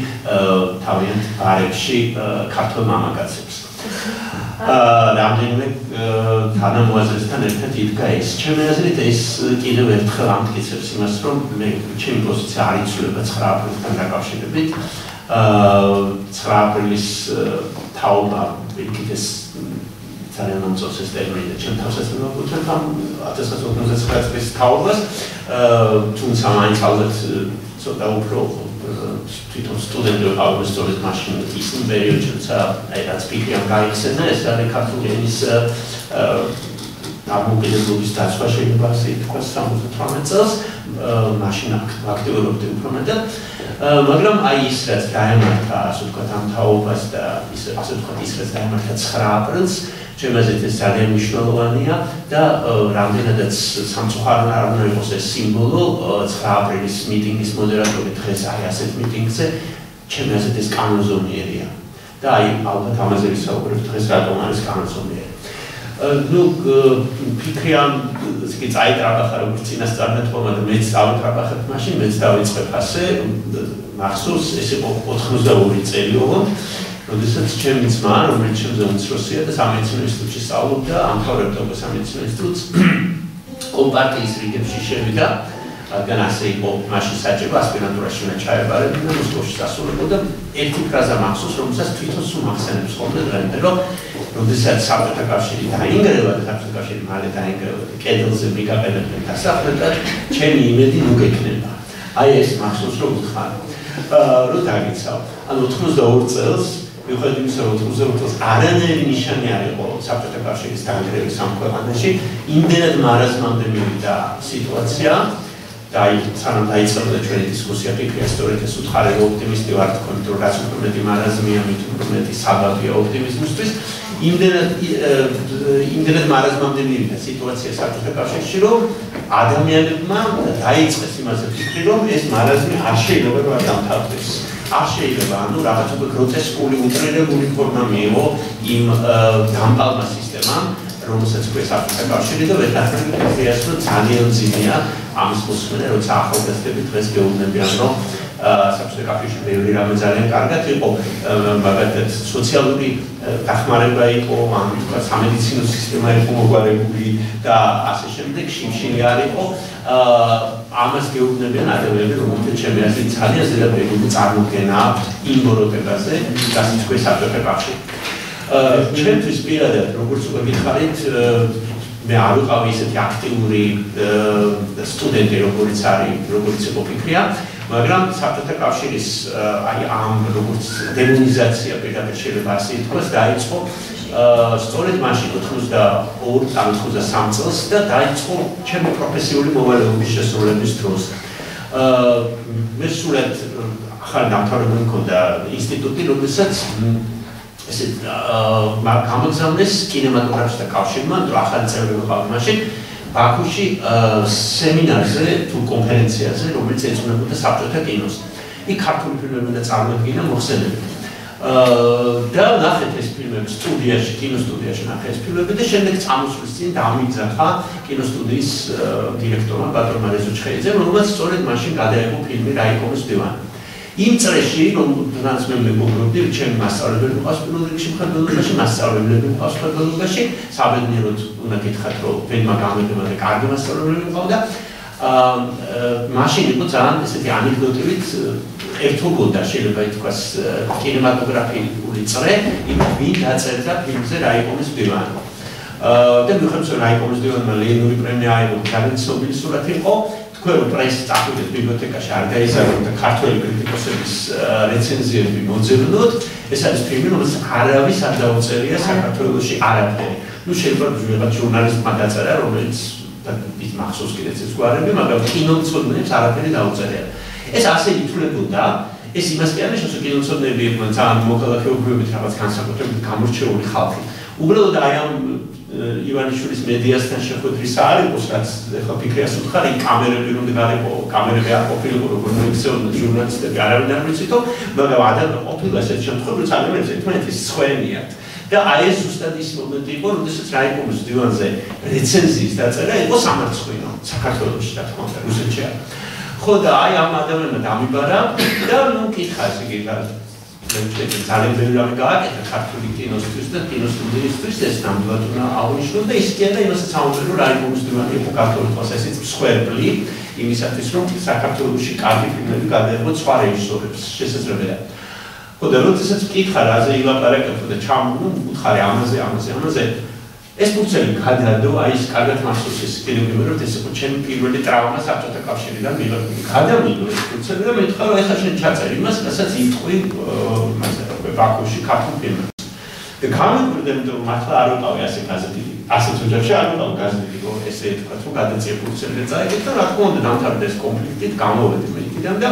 თავიანთ ბარებში ქართველ მამაკაცებს. რამდენიმე თანამოაზრესთან ერთად იდგა ეს. ჩემი აზრით ეს კიდევ ერთხელ ამტკიცებს იმას, რომ მე ჩემი პოზიცია არ იცვლება 9 აპრილთან დაკავშირებით. 9 აპრილის თაობა იქითეს ძალიან მომწონს ეს ტერმინი და ჩემ თავსაც მოვუწევთ ამ 1999 წლის თაობას, თუმცა მაინც ალბათ ცოტა უფრო თვითონ სტუდენტი ვიყავ სწორედ მაშინ ის პერიოდში, როცა რაც ფიქრიამ გაიხსენა, ეს არის ქართული ენის დამოუკიდებლობის დაცვა შეიძლება ასე ითქვას 78 წელს, მაშინ აქტიურობდი უფრო მეტად, მაგრამ აი ის რაც გაემართა, ასე ვთქვათ, ამ თაობას და ასე ვთქვათ, ის რაც გაემართა 9 აპრილს, ჩემი აზრით ეს ძალიან მნიშვნელოვანია და რამდენადაც სამწუხაროდ არ უნდა იყოს ეს სიმბოლო 9 აპრილის მიტინგის მოდერატორი დღეს არის ასეთ მიტინგზე ჩემი აზრით ეს კანონზომიერია და აი ალბათ ამაზე ვისაუბრებ დღეს რატომ არის კანონზომიერი ну ფიქრია ისე წაიტრაბახა როგორც წინასწარმეტყობა და მეც ავიტრაბახებ მაშინ მეც დავიწყებ ასე მახსოვს ეს იყო 92 წელი ოღონდ როდესაც ჩემი ძმა რომელიც ჩემზე უმცროსია და სამედიცინო ინსტიტუტში სწავლობდა ამთავრებდა უკვე სამედიცინო ინსტიტუტს კომპარტიის რიგებში შევიდა რადგან ასე იყო მაშინ საჭირო ასპირანტურაში უნდა ჩაებარებინა და მოსკოვში დასრულებოდა ერთი ფრაზა მახსოვს რომელსაც თვითონ სულ მახსენებს ხოლმე დღემდე რომ როდესაც საბჭოთა კავშირი დაინგრევა და საბჭოთა კავშირი მალე დაინგრევა და კედელზე მიგაყენებდნენ დასახლებას ჩემი იმედი ნუ გექნება აი ეს მახსოვს რომ ვთქვა რომ დაგიცავ ანუ 82 წელს მიუხედავად იმისა რომ 82 წელს არანაირი ნიშანი არ იყო საბჭოთა კავშირის დაინგრევის ამ ქვეყანაში იმდენად მარაზმამდე მივიდა სიტუაცია და სანამ დაიწყებოდა ჩვენი დისკუსია ფიქრია სწორედ ეს უთხარი ოპტიმისტი ვარ თქვენ რომ რაც უფრო მეტი მარაზმია მით უფრო მეტი საბაბია ოპტიმიზმისთვის იმდენად მარაზმამდე მივიდა სიტუაცია საბჭოთა კავშირში რომ ადამიანებმა დაიწყეს იმაზე ფიქრი რომ ეს მარაზმი არ შეიძლება რომ დამთავრდეს არ შეიძლება ანუ რაღაც უფრო გროტესკული უტრირებული ფორმა მიიღო იმ დამპალმა სისტემამ რომელსაც ქვია საბჭოთა კავშირი და ვეთანხმებით რომ ძალიან ძიმეა ამის მოსმენა როცა ახალგაზრდები დღეს გეუბნებიან რომ საბჭოთა კავშირში ბევრი რამე ძალიან კარგად იყო მაგალითად სოციალური დახმარება იყო ან თქვა სამედიცინო სისტემა იყო მოგვარებული და ასე შემდეგ შიმშილი არ იყო ამას გეუბნებიან ადამიანები რომელთაც ჩემი აზრით ძალიან ზედაპირული წარმოდგენა აქვს იმ ბოროტებაზე რასაც ქვია საბჭოთა კავშირი ჩემთვის პირადად როგორც უკვე გითხარით მე არ ვიყავი ისეთი აქტიური სტუდენტი როგორც იყო ფიქრია მაგრამ საბჭოთა კავშირის აი ამ როგორც დემონიზაცია პირდაპირ შეიძლება ასე ითქვას დაიწყო სწორედ მაშინ 92 ან 93 წელს და დაიწყო ჩემი პროფესიული მოვალეობის შესრულების დროს მე სულად ახალი დამთავრებული მქონდა ინსტიტუტი რომელსაც ესე გამოგზავნეს კინემატოგრაფისტთა კავშირმა თუ ახალი წევრი ვიყავი მაშინ ბაქოში სემინარზე თუ კონფერენციაზე რომელიც ეძღვნებოდა საბჭოთა კინოს იქ ქართული ფილმები და წარმოდგინა მოხსენებები და ნახეთ ეს ფილმები სტუდიაში კინოსტუდიაში ნახეთ ეს ფილმები და შემდეგ წამოსვლის წინ დამიძახა კინოსტუდიის დირექტორმა ბატონმა რეზო ჩხეიძემ რომელმაც სწორედ მაშინ გადაიღო ფილმი რაიკომის დივანი იმ წრეში რომელსაც მე მეგობრობდი ჩემი მასწავლებელი ყავს პირველ რიგში მხარდაჭერაში მასწავლებლები ყავს მხარდაჭერაში საბედნიეროდ უნდა გითხრათ რომ ვინმა გამიგება და კარგი მასწავლებლები ყავდა მაშინ იყო ძალიან ესეთი ანეკდოტებით ერთობოდა შეიძლება ითქვას კინემატოგრაფიული წრე იმ ვინ დაწერდა ფილმზე რაიკომის დივანი და მიუხედავად რომ რაიკომის დივანმა ლენინური პრემია აიღო ძალიან ცნობილი სურათი იყო თქვენ პრესის წახვიდეთ ბიბლიოთეკაში არ გაიზარდოთ და ქართველი კრიტიკოსების რეცენზიები მოძებნოთ ეს არის ფილმი რომელსაც არავის არ დაუწერია საქართველოში არაფერი ну შეიძლება ვიღაც ჟურნალისტმა დაწერა რომელიც ის მახსოვს კიდეც ეს გვარები მაგრამ კინომცოდნეებს არაფერი დაუწერია ეს ასე ითვლებოდა ეს იმას კი არის რომ კინომცოდნეები იყვნენ ძალიან მოქალაქეობრივებით რაღაც განსაკუთრებით გამორჩეული ხალხი უბრალოდ აი ამ ივანიშვილის მედიასთან შეხვედრის არ იყოს რაც ახლა ფიქრიას უთხარი კამერები რომ გარიყო კამერები არ ყოფილიყო როგორ მოიქცეოდნენ ჟურნალისტები არავინ არ ვიცითო მაგრამ ადამიანი ყოფილა ესეთ შემთხვევებში ადამიანებს ერთმანეთის სხვენიათ და აი ეს ზუსტად ის მომენტი იყო როდესაც რაიკომის დივანზე რეცენზიის დაწერა იყო სამარცხვინო საქართველოში რა თქმა უნდა რუსეთში არა ხო და აი ამ ადამიანმა დამიბარა და ნუ კითხა ესე იგი ძალიან ბევრი რამე გააკეთა ქართული კინოსთვის და კინოსტუდიისთვის ეს ნამდვილად უნდა აღნიშნოს და ის კი არა იმასაც ამბობენ რომ რაიკომის დივანი იყო ქართული თვალსაზრისით მსხვერპლი იმისათვის რომ საქართველოში კარგი ფილმები გადაიღოთ სხვა რეჟისორებს შესაძლებელია ხო და როდესაც ვკითხა რაზე ილაპარაკებდა და უთხარი ამაზე ეს ფუნქცია გადადო აი ეს კარგად მახსოვს ეს კიდევ ვიმეორებ ეს იყო ჩემი პირველი ტრავმა საბჭოთა კავშირიდან გადავიდო ეს ფუნქცია და მეთქვა რომ ეხლა შენ ჩაწერ იმას რასაც იტყვი ბაქოში ქართულ ფილმებს და გამიკვირდა იმიტომ რომ მართლა არ ვიყავი ასე გაზეთი ასეთ ოჯახში არ ვიყავ გაზეთი რომ ესე თქვა რომ გადაწია ფუნქციები წაიგეთ და რა თქმა უნდა დამთავრდა ეს კონფლიქტით გამოვედი მე იქიდან და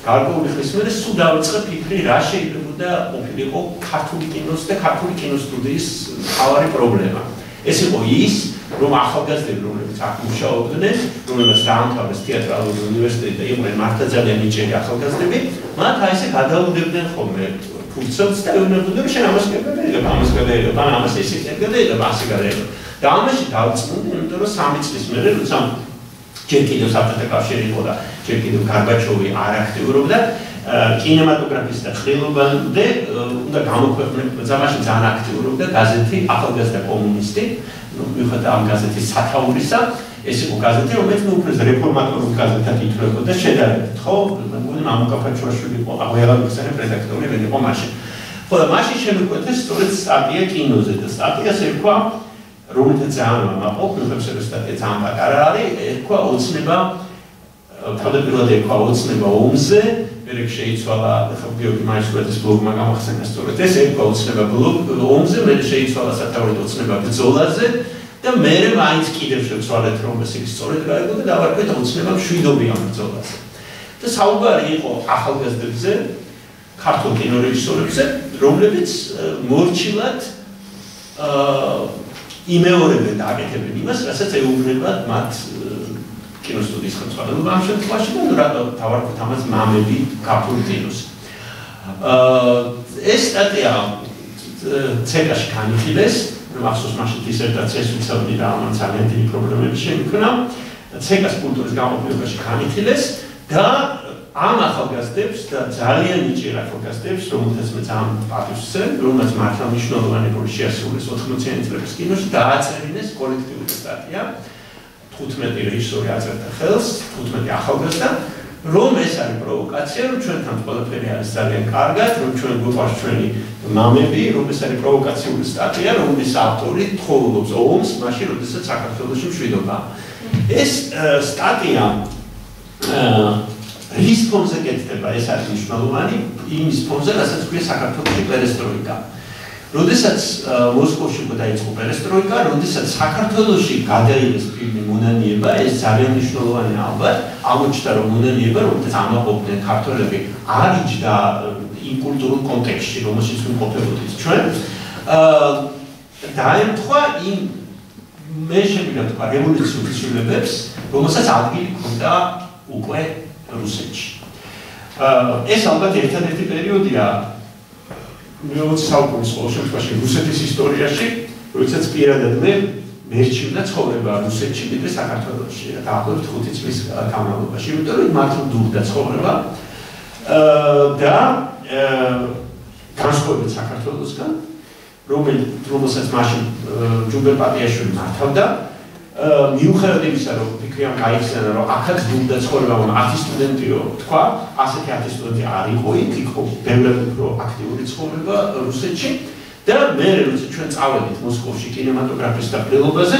გარკვეული ხნის მერე სულ დავიწყე ფიქრი, რა შეიძლება ყოფილიყო ქართული კინოს და ქართული კინოსტუდიის მთავარი პრობლემა. ეს იყო ის, რომ ახალგაზრდები, რომლებიც აქ მუშაობდნენ, რომლებიც დაამთავრეს თეატრალური უნივერსიტეტი და იყვნენ მართლა ძალიან ნიჭიერი ახალგაზრდები, მათ აი ესე გადაუდებდნენ ხოლმე ფურცელს და ეუბნებოდნენ, რომ შენ ამას გადაიღებ, ამას გადაიღებ, ამას ისიც გადაიღებ, ასე გადაიღებ. და ამაში დავწმუნდი, იმიტომ რომ 3 წლის მერე, როცა ჯერ კიდევ საბჭოთა კავშირი იყო და ჯერ კიდევ გარბაჩოვი არ აქტიურობდა კინემატოგრაფის და ხილობამდე უნდა გამოქვეყნებოდა ზამაში ძალიან აქტიურობდა გაზეთი ახალგაზრდა კომუნისტი, მიუხედავად ამ გაზეთის სათაურისა, ეს იყო გაზეთი, რომელიც უფრო რეფორმატორული გაზეთად ითვლებოდა შედარებით, ხო? მამუკაფაჩუაშვილი იყო აღიარებისანი რედაქტორი, ვინ იყო მაშინ. ხო და მაშინ შემიკვეთეს სწორედ სტატია კინოზე და სტატიას ერქვა რომელთა ძალიან ვამაყობ, მიუხედავად სტატია ძალიან პატარა არის, ერქვა ოცნება თავდაპირველად ერქვა ოცნება ომზე, მერე შეიცვალა გიორგი მაისურაძის ბლოგმა გამახსენა სწორედ ეს ერქვა ოცნება ომზე, მერე შეიცვალა სათაურით ოცნება ბრძოლაზე და მერე მაინც კიდევ შევცვალეთ რომ ეს ის სწორედ გაიგო და დავარქვეთ ოცნება მშვიდობიან ბრძოლაზე. და საუბარი იყო ახალგაზრდებზე, ქართულ კინორეჟისორებზე, რომლებიც მორჩილად იმეორებენ და აკეთებენ იმას, რასაც ეუბნებათ მათ კინოსტუდიის ხელმძღვანელობა ამ შემთხვევაში და დავარქვით ამას მამები ქართულ კინოს. ეს სტატია ცეკაში განიხილეს, მახსოვს მაშინ დისერტაციას ვიცავდი და ამან ძალიან დიდი პრობლემები შემიქმნა. ცეკას კულტურის გამოყენებაში განიხილეს და ამ ახალგაზრდებს და ძალიან ნიჭიერ ახალგაზრდებს, რომელთაც მე ძალიან პატივს ვცემ, რომელთაც მართლა მნიშვნელოვანი როლი შეასრულეს 80-იანი წლების კინოში, დააწერინეს კოლექტიური სტატია. 15 რეჟისორი აწერდა ხელს, 15 ახალგაზრდა, რომ ეს არის პროვოკაცია, რომ ჩვენთან ყველაფერი არის ძალიან კარგად, რომ ჩვენ გვიყვარს ჩვენი მამები, რომ ეს არის პროვოკაციული სტატია, რომლის ავტორი თხოვობს ომს, მაშინ, როდესაც საქართველოში მშვიდობაა. ეს სტატია რის ფონზე კეთდება, ეს არის მნიშვნელოვანი, იმის ფონზე, რასაც ქვია საქართველოში პერესტროიკა. როდესაც მოსკოვში დაიწყო პერესტროიკა, როდესაც საქართველოში გადაიღეს ფილმი მონანიება, ეს ძალიან მნიშვნელოვანი ალბათ, აღმოჩნდა რომ მონანიება, რომელსაც ამაყობდნენ ქართველები, არ იჯდა იმ კულტურულ კონტექსტში, რომელშიც ვიმყოფებოდით ჩვენ. დაემთხვა იმ მე შემიძლია თქვა რევოლუციურ ცვლილებებს, რომელსაც ადგილი ჰქონდა უკვე რუსეთში. ეს ალბათ ერთადერთი პერიოდია მე-20 საუკუნის ყოველ შემთხვევაში რუსეთის ისტორიაში, როდესაც პირადად მე მერჩივდა ცხოვრება რუსეთში ვიდრე საქართველოში, დაახლოებით 5 წლის განმავლობაში, იმიტომ რომ მართლა დუღდა ცხოვრება და განსხვავებით საქართველოსგან, რომელსაც მაშინ ჯუბერ პატიაშვილი მართავდა, მიუხედავად იმისა, რომ ფიქრი ამ გაიხსენა, რომ აქაც დუღდა ცხოვრება, რომ 10 სტუდენტიო თქვა, ასეთი 10 სტუდენტი არ იყო იქ, იყო ბევრად უფრო აქტიური ცხოვრება რუსეთში და მე როცა ჩვენ წავედით მოსკოვში კინემატოგრაფის დაპყრობაზე,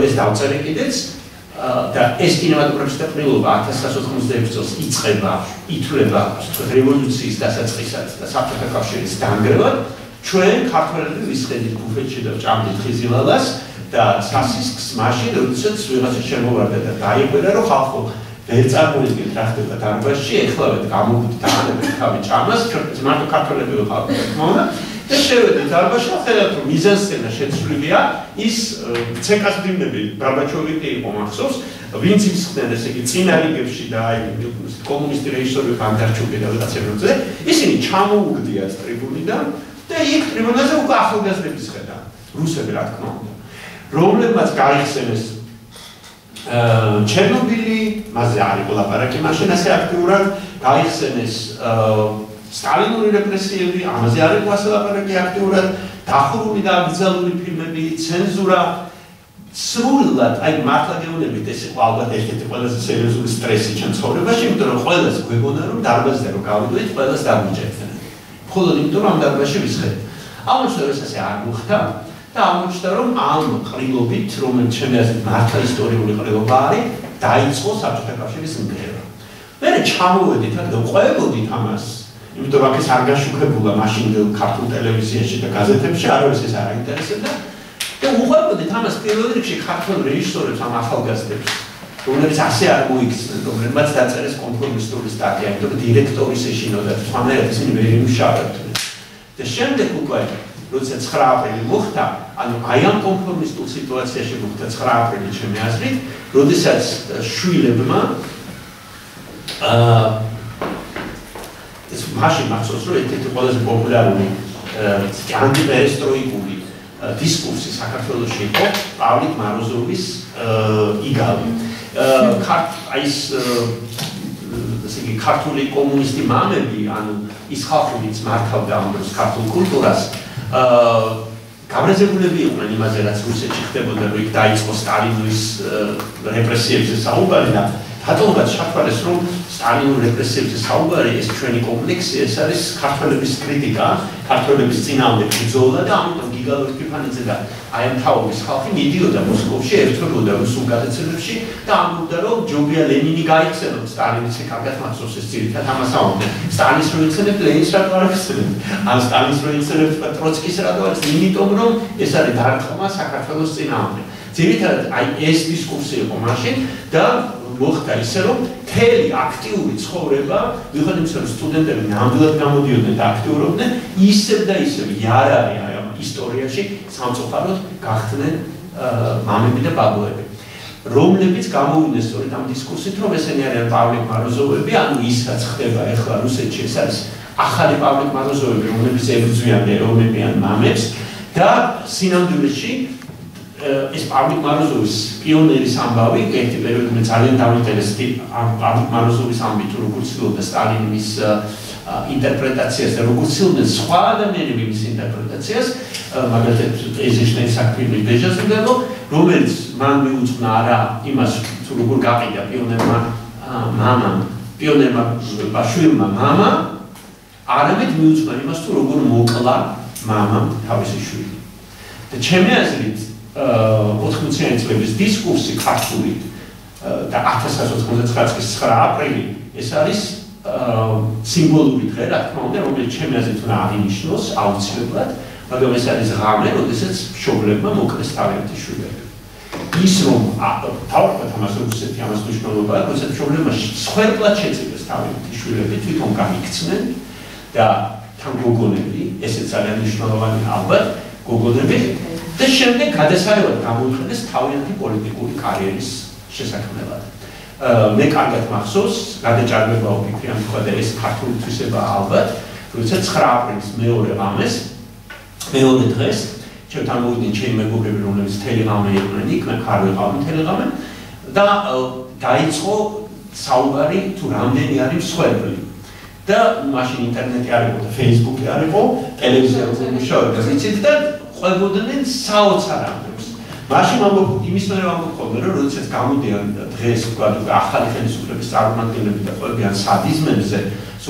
ეს დავწერე კიდეც და ეს კინემატოგრაფის დაპყრობა 1986 წელს იწყება, ითვლება რევოლუციის დასაწყისად და საბჭოთა კავშირის დანგრევად, ჩვენ ქართველები ვისხედით ბუფეტში და ვჭამდით ხიზილალას და სასისქს მაშინ, როდესაც ვიღაცა შემოვარდა და დაიყვირა, რომ ხალხო ვერ წარმოიდგენთ რა ხდება დარბაზში, ეხლავეთ გამოგვით დაანებეთ თავი ჭამას, ჩვენ მარტო ქართველები ვიყავით თქმა უნდა და შევედით დარბაზში, ხედავთ რომ მიზანსცენა შეცვლილია, ის ცეკას მდივნები ბარბაჩოვი იყო მახსოვს, ვინც იხდნენ ესე იგი წინა რიგებში და აი კომუნისტი რეჟისორი ხანდარჩუკი და ვიღაცებებზე, ისინი ჩამოუგდიათ ტრიბუნიდან და იქ ტრიბუნაზე უკვე ახალგაზრდების ხედა, რუსები რა თქმა უნდა. რომლებმაც გაიხსენეს ჩერნობილი, მასზე არ იყო ლაპარაკი მაშინ ასე აქტიურად, გაიხსენეს სტალინური რეპრესიები, ამაზე არ იყო ასე ლაპარაკი აქტიურად, დახურული და აკრძალული ფილმები, ცენზურა, სრულად, აი მართლა გეუბნებით, ეს იყო ალბათ ერთ-ერთი ყველაზე სერიოზული სტრესი ჩემ ცხოვრებაში, იმიტომ რომ ყველას გვეგონა რომ დარბაზზე რომ გავიდოდით, ყველას დაგვიჭერდნენ. მხოლოდ იმიტომ რომ ამ დარბაზში ვისხედით. აღმოჩნდა რომ ეს ასე არ მოხდა. და აღმოჩნდა რომ ამ ყრილობით, რომელიც ჩემი აზრით მართლა ისტორიული ყრილობა არის, დაიწყო საბჭოთა კავშირის ნგრევა. მე ჩამოვედით აქ და ვყვებოდით ამას, იმიტომ რომ აქ ეს არ გაშუქებულა მაშინ ქართულ ტელევიზიაში და გაზეთებში, არავის ეს არ აინტერესებდა და ვყვებოდით ამას პირველ რიგში ქართულ რეჟისორებს, ამ ახალგაზრდებს, რომლებიც ასე არ მოიქცნენ, რომლებმაც დაწერეს კონფორმისტური სტატია, იმიტომ რომ დირექტორის ეშინოდა, თვითონაც ისინი ვერ იმუშავებდნენ. და შემდეგ უკვე როცა 9 აპრილი მოხდა, ანუ აი ამ კონფორმისტულ სიტუაციაში მოხდა 9 აპრილი ჩემი აზრით, როდესაც შვილებმა ეს მაშინ მახსოვს რომ ერთ-ერთი ყველაზე პოპულარული ანტიპერესტროიკული დისკურსი საქართველოში იყო პავლიკ მაროზოვის იგავი. აი ეს ისე ქართული კომუნისტი მამები, ანუ ის ხალხი, ვინც მართავდა ამ დროს ქართულ კულტურას, გაბრაზებულები იყვნენ იმაზე, რაც რუსეთში ხდებოდა, რომ იქ დაიწყო სტალინის რეპრესიებზე საუბარი და ბატონღაც ჩათვალეს, რომ სტალინურ რეპრესიებზე საუბარი ეს ჩვენი კომპლექსი, ეს არის ქართველების კრიტიკა, ქართველების წინააღმდეგ ბრძოლა და ამიტომ გიგალ ორკიფანიძე და აი ამ თაობის ხალხი მიდიოდა მოსკოვში, ერთვებოდა რუსულ გადაცემებში და ამბობდა, რომ ჯობია ლენინი გაიქცენოთ, სტალინის კარგად მახსოვს ეს ძირითადად ამას ამბობდა. სტალინის რო იცნებთ, ლენინს რატო არ იცნებთ? ან სტალინის რო იცნებთ, ტროცკის რატო არ იცნებთ? იმიტომ რომ ეს არის დარტყმა საქართველოს წინააღმდეგ. ძირითადად აი ეს დისკურსი იყო მაშინ და მოხდა ისე რომ მთელი აქტიური ცხოვრება, ვიღაც იმის რომ სტუდენტები ნამდვილად გამოდიოდნენ და აქტიურობდნენ, ისევ და ისევ იარაღი აი ამ ისტორიაში სამწუხაროდ გახდნენ მამები და ბაბუები. რომლებიც გამოვიდნენ სწორედ ამ დისკურსით, რომ ესენი არიან პავლიკ მაროზოვები, ანუ ის რაც ხდება ახლა რუსეთში, ეს არის ახალი პავლიკ მაროზოვები, რომლებიც ებრძვიან ეროვნებიან მამებს და სინამდვილეში ეს პავლიკ მაროზოვის პიონერის ამბავი, ერთი პერიოდი მე ძალიან დავინტერესდი პავლიკ მაროზოვის ამბით, როგორც ცდილობდა სტალინის ინტერპრეტაციას და როგორც ცდილობდა სხვა ადამიანები მის ინტერპრეტაციას, მაგალითად ეიზენშტაინის საქმის ბეჟაზიდანო, რომელიც მან მიუძღვნა არა იმას, თუ როგორ გაყიდა პიონერმა მამამ, პიონერმა შვილმა მამა, არამედ მიუძღვნა იმას, თუ როგორ მოკლა მამამ თავისი შვილი. და ჩემი აზრით 80-იანი წლების დისკურსი ქართული და 1999 წლის 9 აპრილი ეს არის სიმბოლური დღე, რა თქმა უნდა, რომელიც ჩემი აზრით უნდა აღინიშნოს აუცილებლად, მაგრამ ეს არის ღამე, როდესაც მშობლებმა მოკლეს თავიანთი შვილები. ის რომ თავად ამას რუსეთი ამას მნიშვნელობა აქვს, როდესაც მშობლებმა სხვერპლად შეწირეს თავიანთი შვილები, თვითონ გაიქცნენ და თან გოგონები, ესეც ძალიან მნიშვნელოვანი ალბათ, გოგონები და შემდეგ გადასარევად გამოიყენეს თავიანთი პოლიტიკური კარიერის შესაქმნელად. მე კარგად მახსოვს, გადაჭარბება ვფიქრი ამ თქვა და ეს ქართული თვისებაა ალბათ, როდესაც 9 აპრილის მეორე ღამეს, მეორე დღეს, ჩემთან მოვიდნენ ჩემი მეგობრები, რომლებიც მთელი ღამე იყვნენ იქ, მე ხარ ვიყავი მთელი ღამე და დაიწყო საუბარი თუ რამდენი არის მსხვერპლი. და მაშინ ინტერნეტი არ იყო და ფეისბუქი არ იყო, ტელევიზია რო მუშაობდა, ვიცით და ყვებოდნენ საოცარ ამბებს. მაშინ იმის მერე ვამბობ ხოლმე, რომ როდესაც გამოდიან დღეს ვთქვათ, ახალი ხელისუფლების წარმომადგენლები და ყვებიან სადიზმებზე,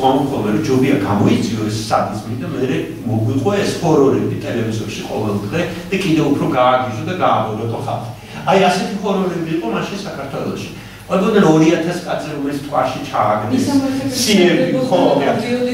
ვამბობ ხოლმე, რომ ჯობია გამოიწვიო ეს სადიზმი და მერე მოგვიყო ეს ჰორორები ტელევიზორში ყოველ დღე და კიდევ უფრო გააგიჟო და გააბოროტო ხალხი. აი ასეთი ჰორორები იყო მაშინ საქართველოში. ყვებოდნენ 2000 კაცი, რომელიც ტყვარში ჩააგდეს. სიები ხო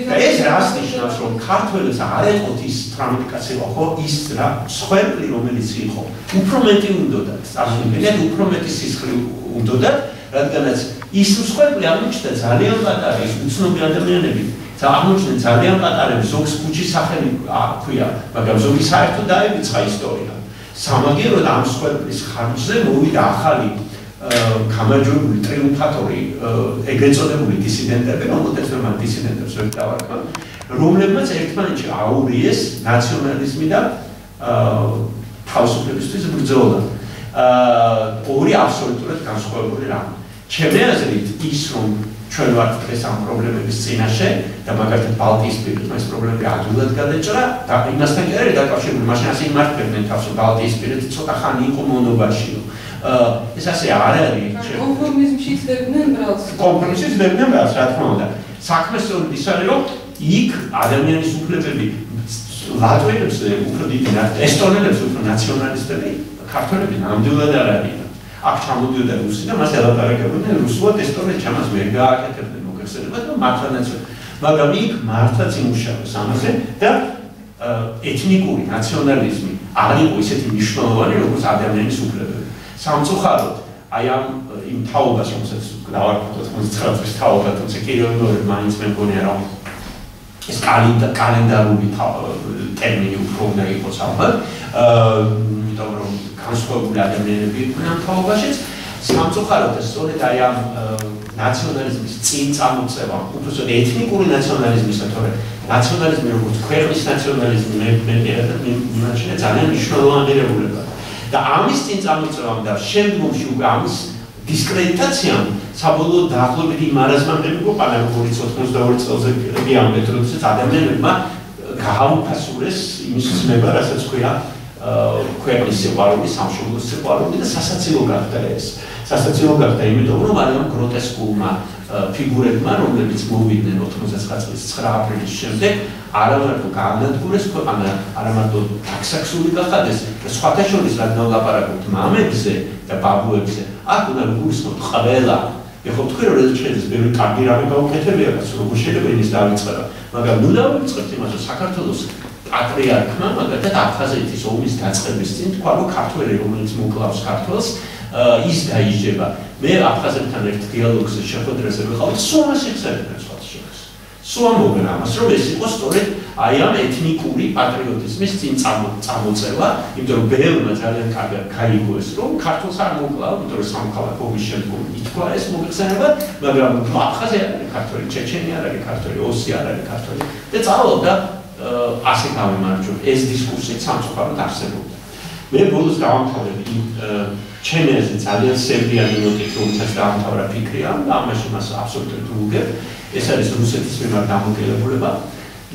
და ეს რას ნიშნავს, რომ ქართველებს არ ეყოთ ის 18 კაცი ხო, ის რა სხვერპლი რომელიც იყო, უფრო მეტი უნდოდათ, წარმოიდგინეთ, უფრო მეტი სისხლი უნდოდათ, რადგანაც ის სხვერპლი აღმოჩნდა ძალიან პატარა, ის უცნობი ადამიანები, აღმოჩნდნენ ძალიან პატარები, ზოგს ქუჩის სახელი აქვია, მაგრამ ზოგი საერთოდ დაივიწყა ისტორია. სამაგიეროდ ამ სხვერპლის ხარჯზე მოვიდა ახალი გამარჯვებული ტრიუმფატორი ეგრეთ წოდებული დისიდენტები, რომელთაც მე დისიდენტებს ვერ დავარქვა, რომლებმაც ერთმანეთში აურიეს ნაციონალიზმი და თავისუფლებისთვის ბრძოლა. ორი აბსოლუტურად განსხვავებული რამ. ჩემი აზრით ის რომ ჩვენ ვართ დღეს ამ პრობლემების წინაშე და მაგალითად ბალტიისპირეთმა ეს პრობლემები ადვილად გადაჭრა და იმასთან კი არის დაკავშირებული, მაშინ ასე იმართებდნენ თავს, რომ ბალტიისპირეთი ცოტა ხანი იყო მონობაშიო. ეს ასე არ არის. კონფორმიზმში ძლევდნენ ბრალს. კონფორმიზმში ძლევდნენ ბრალს, რა თქმა უნდა. საქმე სწორედ ის არის, რომ იქ ადამიანის უფლებები ლატვიელებს უფრო დიდი, ესტონელებს უფრო ნაციონალისტები, ქართველები ნამდვილად არ არიან. აქ ჩამოდიოდა რუსი და მას ელაპარაკებდნენ რუსულად, ესტონეთში ამას ვერ გააკეთებდნენ მოგეხსენებათ, რომ მართლაც, მაგრამ იქ მართლაც იმუშავეს ამაზე და ეთნიკური ნაციონალიზმი არ იყო ისეთი მნიშვნელოვანი, როგორც ადამიანის უფლებები. სამწუხაროდ აი ამ იმ თაობას რომელსაც დავარქვით 99 წლის თაობა, თუმცა კირილოვი მაინც მე მგონია რომ ეს კალენდარული ტერმინი უფრო უნდა იყოს ალბათ. იმიტომ რომ განსხვავებული ადამიანები იყვნენ ამ თაობაშიც. სამწუხაროდ სწორედ აი ამ ნაციონალიზმის წინ წამოწევა, უბრალოდ ეთნიკური ნაციონალიზმისა, თორე ნაციონალიზმი როგორც ქვეყნის ნაციონალიზმი მე მიმაჩნია ძალიან მნიშვნელოვანი ღირებულება. და ამის წინ წამოწევამ და შემდგომში უკვე ამის დისკრედიტაციამ საბოლოოდ დაახლოებით იმ მარაზმამდე მიგვიყვანა, როგორც 92 წელზე ამბეთ, როდესაც ადამიანებმა გააუფასურეს იმის ცნება, რასაც ქვია ქვეყნის სიყვარული, სამშობლოს სიყვარული და სასაცილო გახდა ეს. სასაცილო გახდა იმიტომ, რომ არამ გროტესკულმა ფიგურებმა, რომლებიც მოვიდნენ 99 წლის 9 აპრილის შემდეგ, არა მარტო გაანადგურეს ქვეყანა, არა მარტო დაქსაქსული გახადეს, და სხვათა შორის რადგან ვლაპარაკობთ მამებზე და ბაბუებზე, აქ უნდა გულისხმოთ ყველა. ეხლა თქვენ რომ შეიძლება ბევრი კარგი რამე გაუკეთებია, როგორ შეიძლება ის დავიწყება, მაგრამ ნუ დავიწყებთ იმას, რომ საქართველოს პატრიარქმა, მაგალითად აფხაზეთის ომის დაწყების წინ თქვა, რომ ქართველი, რომელიც მოკლავს ქართველს, ის დაიჯება. მე აფხაზებთან ერთ დიალოგზე შეხვედრაზე ვიყავ, სუამას ეხსენებდნენ სხვათა შორის. სუამ მოგონა ამას, რომ ეს იყო სწორედ აი ამ ეთნიკური პატრიოტიზმის წინ წამოწევა, იმიტომ რომ ბევრმა ძალიან კარგად გაიგოს, რომ ქართულს არ მოკლავ, იმიტომ რომ სამოქალაქო ომის შემდგომ ითქვა ეს მოგეხსენება, მაგრამ აფხაზი არ არის ქართველი, ჩეჩენი არ არის ქართველი, ოსი არ არის ქართველი და წავიდა ასე გამემარჯვა. ეს დისკუსია სამწუხაროდ არსებობდა. მე ბოლოს დავამთავრებ ჩემი აზრით ძალიან სერბიანი ნოტით, რომელსაც დაამთავრა ფიქრია და ამაში მას აბსოლუტურად ვუგებ. ეს არის რუსეთის მიმართ დამოკიდებულება.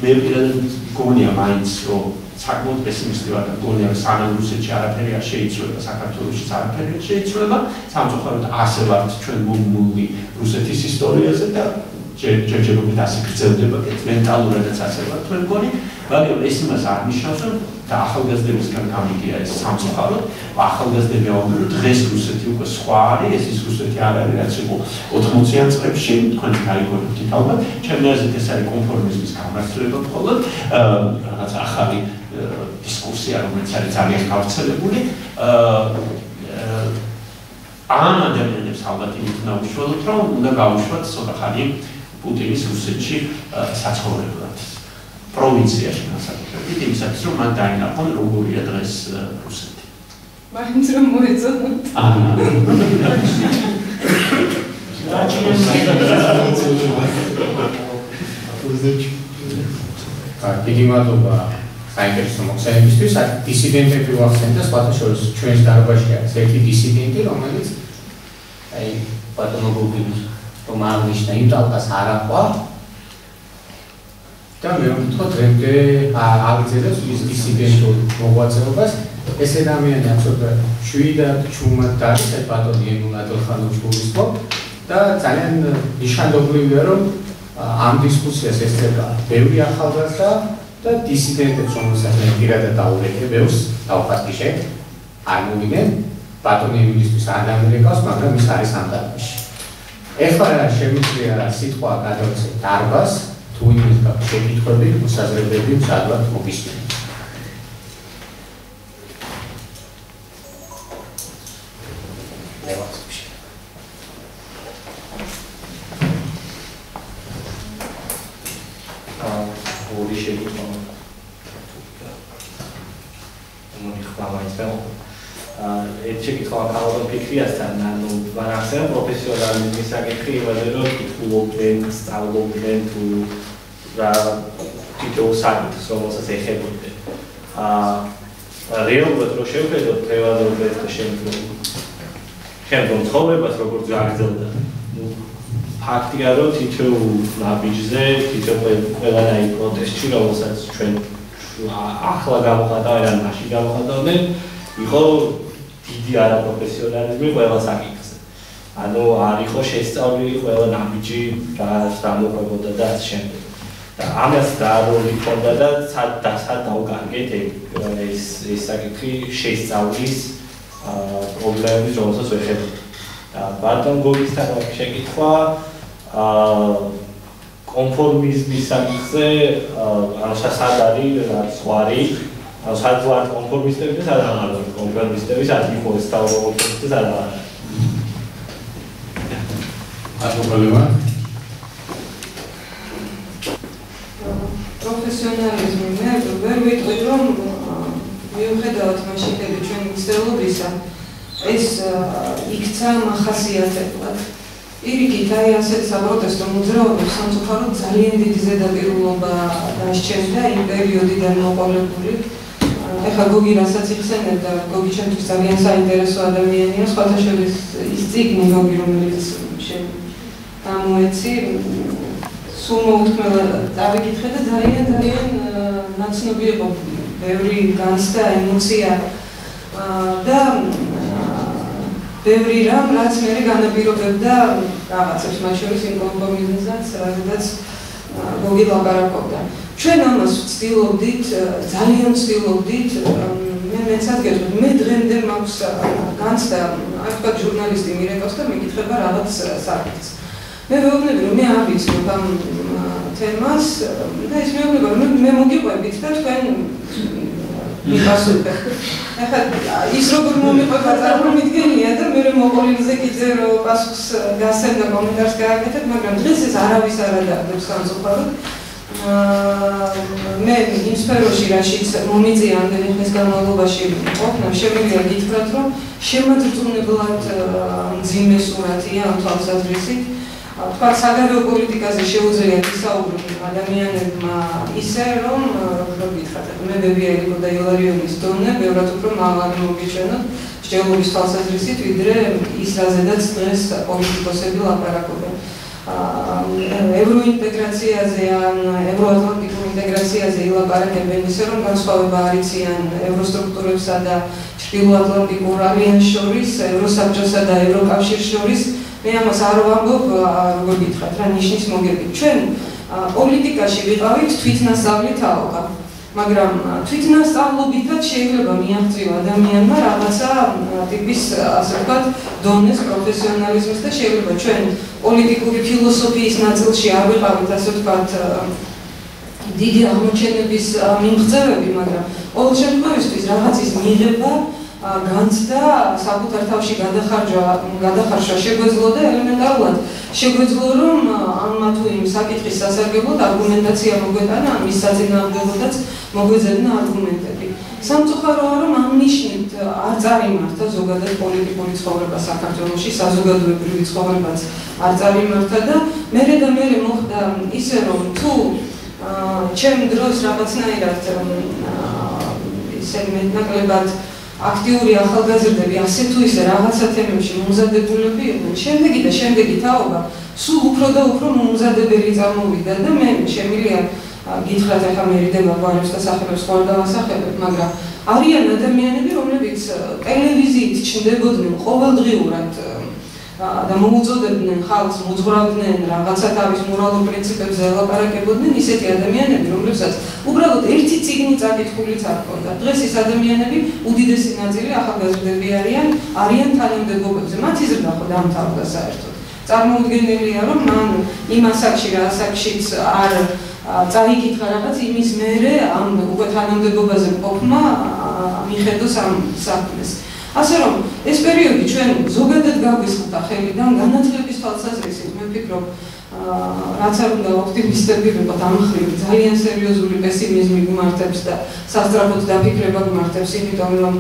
მე პირადად მგონია მაინც, რომ საკმაოდ პესიმისტი ვარ და მგონია, რომ სანამ რუსეთში არაფერი არ შეიცვლება, საქართველოშიც არაფერი არ შეიცვლება, სამწუხაროდ ასე ვართ ჩვენ მომული რუსეთის ისტორიაზე და ჯერჯერობით ასე გრძელდება, მენტალურადაც ასე ვართ მე მგონი, მაგრამ ეს იმას არ ნიშნავს, რომ და ახალგაზრდებისგან გამიგია ეს სამწუხაროდ, ახალგაზრდები ამბობენ, რომ დღეს რუსეთი უკვე სხვა არის, ეს ის რუსეთი არ არის, რაც იყო 80-იან წლებში, თქვენ გაიგონებთ ალბათ, ჩემი აზრით ეს არის კონფორმიზმის გამართლება მხოლოდ, რაღაც ახალი დისკუსია, რომელიც არის ძალიან გავრცელებული. ამ ადამიანებს ალბათ იმით უნდა უშუალოდ, რომ უნდა გაუშვათ ცოტა ხანი პუტინის რუსეთში საცხოვრებლად. პროვინციაში განსაკუთრებით, იმისათვის, რომ მან დაინახონ, როგორია დღეს რუსეთი. მაინც რომ მოეწონოთ. დიდი მადლობა საინტერესო მოხსენებისთვის. დისიდენტები ვახსენეთ და სხვათა შორის ჩვენს დარბაზში არის ერთი დისიდენტი, რომელიც აი პატონოგოგილის რომ აღნიშნა იმ ტალკას არ აყვა და მე ვთქვა დღემდე აღიძერებს ის დისიდენტურ მოღვაწეობას. ეს ადამიანი absolუტურად შვიდად ჩუმად არის ეს ბატონი ემულა დოლხანოვიჩ გულისხმობ და ძალიან ნიშანდობლივია, რომ ამ დისკუსიას ესწრება ბევრი ახალგაზრდა და დისიდენტებს, რომელსაც მე პირადად დაურეკე ბევრს, დავხატკიშე, არ მოვიდნენ ბატონი ემილისთვის არ დამირეკავს, მაგრამ ის არის ამ დარბაზში. ეხლა შემიძლია სიტყვა გადავცეთ დარბაზს, თუ იმის გაქვს შეკითხვები, მოსაზრებები, სადღაც მოგისმენთ. ორი შეკითხვა. ერთ შეკითხვა ქალბატონ ფიქრიასთან, ანუ ვარახსენ პროფესიონალიზმის საკითხი იმაზე, რომ კითხულობდნენ, სწავლობდნენ თუ რა თითოეულ საკითხს, რომელსაც ეხებოდნენ. რეალურად რო შევხედოთ დღევანდელ და შემდგომ ცხოვრებას, როგორც გაგრძელდა. ფაქტია, რომ თითოეულ ნაბიჯზე, თითოეულ ყველანაირ პროტესტში, რომელსაც ჩვენ ახლა გამოხატავენ, ან მაშინ გამოხატავდნენ, იყო დიდი არაპროფესიონალიზმი ყველა საკითხზე. ანუ არ იყო შესწავლილი ყველა ნაბიჯი, რაც გამოყვებოდა და ამ შემდეგ. და ამას როლი ჰქონდა და სად დავგარგეთ ეს საკითხი შესწავლის პრობლემის, რომელსაც ვეხედავთ. ბატონ გოგისთან შეკითხვა კონფორმიზმის საკითხზე, ანუ სად არის ზღვარი, ანუ სად ვართ კონფორმისტები და სად არ ვართ კონფორმისტები, სად იყო ეს თავრობითი და სად არა. აკუპალევა პროფესიონალიზმი მე ვერ ვიტყვი რომ მიუხედავად მაშინდელი ჩვენი მცდელობისა ეს იქცა მახასიათებლად პირიქით აი ასეთ საპროტესტო მოძრაობებს სამწუხაროდ ძალიან დიდი ზედაპირულობა დასჩენდა იმ პერიოდიდან მოყოლებული ეხლა გოგი რასაც იხსენებდა გოგი ჩემთვის ძალიან საინტერესო ადამიანია სხვათა შორის ის წიგნი გოგი რომელიც გამოეცი სულ მოუთმელა დავიკითხე და ძალიან ნაცნობი იყო ბევრი განცდა ემოცია და ბევრი რამ რაც მე განაპირობებდა რაღაცებს მათ შორის იმ კომპრომისსაც რადგანაც გოგი ლაპარაკობდა ჩვენ ამას ვცდილობდით ძალიან ვცდილობდით მეც ადგილობდი მე დღემდე მაქვს განცდა აი თქვა ჟურნალისტი მირეკავს და მეკითხება რაღაც საკითხს მე ვეუბნები რომ მე არ ვიცნობ ამ თემას და ის მეუბნება რომ მე მოგიყვებით და თქვენ მიპასუხეთ ეხლა ის როგორ მომიყვება წარმომიდგენია და მე მოყოლინზე კიდე რომ პასუხს გასცემდა კომენტარს გააკეთებ მაგრამ დღეს ეს არავის არ ადარდებს სამწუხაროდ მე იმ სფეროში რაშიც მომიწია ამდენი ხნის განმავლობაში ყოფნა შემიძლია გითხრათ რომ შემაძრწუნებლად მძიმე სურათია ამ თვალსაზრისით თქვა საგარეო პოლიტიკაზე შეუძლია ისაუბრონ ადამიანებმა ისე რომ როგორ გითხრათ მე ბებიაიო და ილარიონის დონე ბევრად უფრო მაღალი მოგიჩვენოთ მსჯელობის თვალსაზრისით ვიდრე ის რაზედაც დღეს პოლიტიკოსები ლაპარაკობენ ევროინტეგრაციაზე ან ევროატლანტიკურ ინტეგრაციაზე ილაპარაკებენ ისე რომ განსხვავება არ იციან ევროსტრუქტურებსა და ჩრდილოატლანტიკურ ალიანსს შორის ევროსაბჭოსა და ევროკავშირს შორის მე ამას არ ვამბობ როგორ გითხრათ რა ნიშნის მოგებით ჩვენ პოლიტიკაში ვიყავით თვითნასწავლი თაობა მაგრამ თვითნასწავლობითაც შეიძლება მიაღწიო ადამიანმა რაღაცა ტიპის ასე ვთქვათ დონეს პროფესიონალიზმის და შეიძლება ჩვენ პოლიტიკური ფილოსოფიის ნაწილში არ ვიყავით ასე ვთქვათ დიდი აღმოჩენების მიმღწევები მაგრამ ყოველ შემთხვევაში რაღაცის მიღება განცდა საკუთარ თავში გადახარშვა შეგვეძლო და ელემენტარულად შეგვეძლო რომ ამ თუ იმ საკითხის სასარგებლოდ არგუმენტაცია მოგვეტანა ან მის საწინააღმდეგოდაც მოგვეძებნა არგუმენტები სამწუხაროა რომ ამ ნიშნით არ წარიმართა ზოგადად პოლიტიკური ცხოვრება საქართველოში საზოგადოებრივი ცხოვრებაც არ წარიმართა და მერე მოხდა ისე რომ თუ ჩემ დროს რაღაცნაირად ისე მეტნაკლებად აქტიური ახალგაზრდები ასე თუ ისე რაღაცა თემებში მომზადებულები იყვნენ. შემდეგი თაობა სულ უფრო და უფრო მომზადებელი წარმოვიდა და მე შემიძლია გითხრათ ახლა მე რიდება გვარებს და სახელებს ხوار დავასახელებ, მაგრამ არიან ადამიანები, რომლებიც ტელევიზიით ჩნდებოდნენ ყოველდღიურად და მოუწოდებდნენ ხალხს, მოძღვრავდნენ რაღაცა თავის მორალურ პრინციპებზე ელაპარაკებოდნენ ისეთი ადამიანები, რომლებსაც უბრალოდ ერთი წიგნი წაკითხულიც არ ჰქონდა. დღეს ეს ადამიანები უდიდესი ნაწილი ახალგაზრდები არიან თანამდებობებზე. მათი ზრდა ხო დამთავრდა საერთოდ. წარმოუდგენელია, რომ მან იმ ასაკში რა ასაკშიც არ წაიკითხა რაღაც იმის მერე ამ უკვე თანამდებობაზე მყოფმა მიხედოს ამ საქმეს. ასე რომ ეს პერიოდი ჩვენ ზოგადად გაგვისხდა ხელიდან განათლების თვალსაზრისით მე ვფიქრობ რაც არ უნდა ოპტიმისტები ვიყოთ ამ მხრივ ძალიან სერიოზული პესიმიზმი გვმართებს და სასწრაფოდ დაფიქრება გვმართებს იმიტომ რომ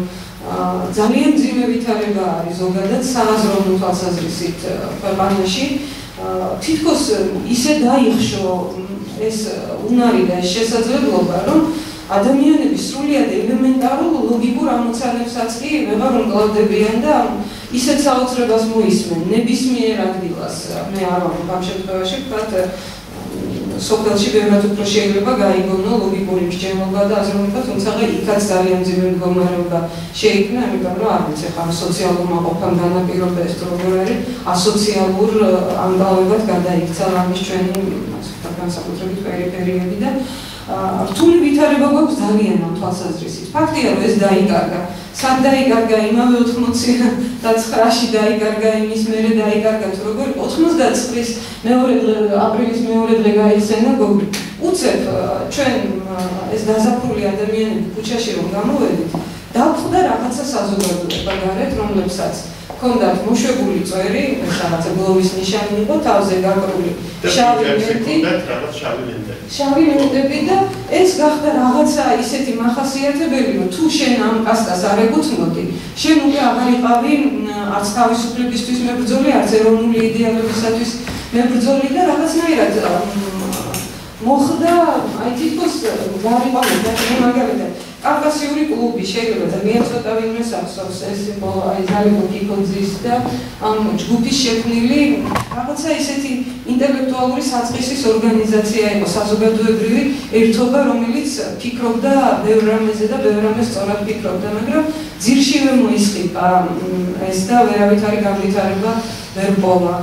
ძალიან მძიმე ვითარება არის ზოგადად სააზროვნო თვალსაზრისით ქვეყანაში თითქოს ისე დაიხშო ეს უნარი და ეს შესაძლებლობა რომ ადამიანები სრულიად ელემენტარულ ლოგიკურ ამოცანებსაც კი ვეღარ უმკლავდებიან და ისეთ საოცრებას მოისმენ ნებისმიერ ადგილას მე არ ვამბობ ამ შემთხვევაში ვთქვათ სოფელში ბევრად უფრო შეიძლება გაიგონო ლოგიკური მსჯელობა და აზროვნება თუმცა იქაც ძალიან მძიმე მდგომარეობა შეიქმნა იმიტომ რომ არ ვიცი ხა სოციალურმა ყოფამ განაპირობა ეს როგორ არის ასოციალურ ანგალებად გადაიქცა ამის ჩვენი განსაკუთრებით პერიფერიები და რთული ვითარება გვაქვს ძალიან ამ თვალსაზრისით. ფაქტია, რომ ეს დაიკარგა. სად დაიკარგა? იმავე 89-ში დაიკარგა, იმის მერე დაიკარგა, თუ როგორ 89-ის აპრილის მეორე დღე გაიხსენა გოგი. უცებ ჩვენ ეს დაზაფხული ადამიანები ქუჩაში რომ გამოვედით, დავხვდა რაღაცა საზოგადოება გარეთ, რომლებსაც ჰქონდათ მოშვებული წვერი, რაღაცა გლოვის ნიშანი იყო, თავზე გაკრული შავი მენტი. შავი მენტები და ეს გახდა რაღაცა ისეთი მახასიათებელი, რომ თუ შენ ამ კასტას არ ეკუთვნოდი, შენ უკვე აღარ იყავი არც თავისუფლებისთვის მებრძოლი, არც ეროვნული იდეალებისათვის მებრძოლი და რაღაცნაირად მოხდა, აი თითქოს გარიყავდა მაგალითად კავკასიური კლუბი შეიძლება ძალიან ცოტა ვინმეს ახსოვს ეს იყო აი ზალიბო კიკოძის და ამ ჯგუფის შექმნილი რაღაცა ისეთი ინტელექტუალური საწყისის ორგანიზაცია იყო საზოგადოებრივი ერთობა რომელიც ფიქრობდა ბევრ რამეზე და ბევრ რამეს სწორად ფიქრობდა მაგრამ ძირშივე მოისყიდა ეს და ვერავითარი განვითარება ვერ პოვა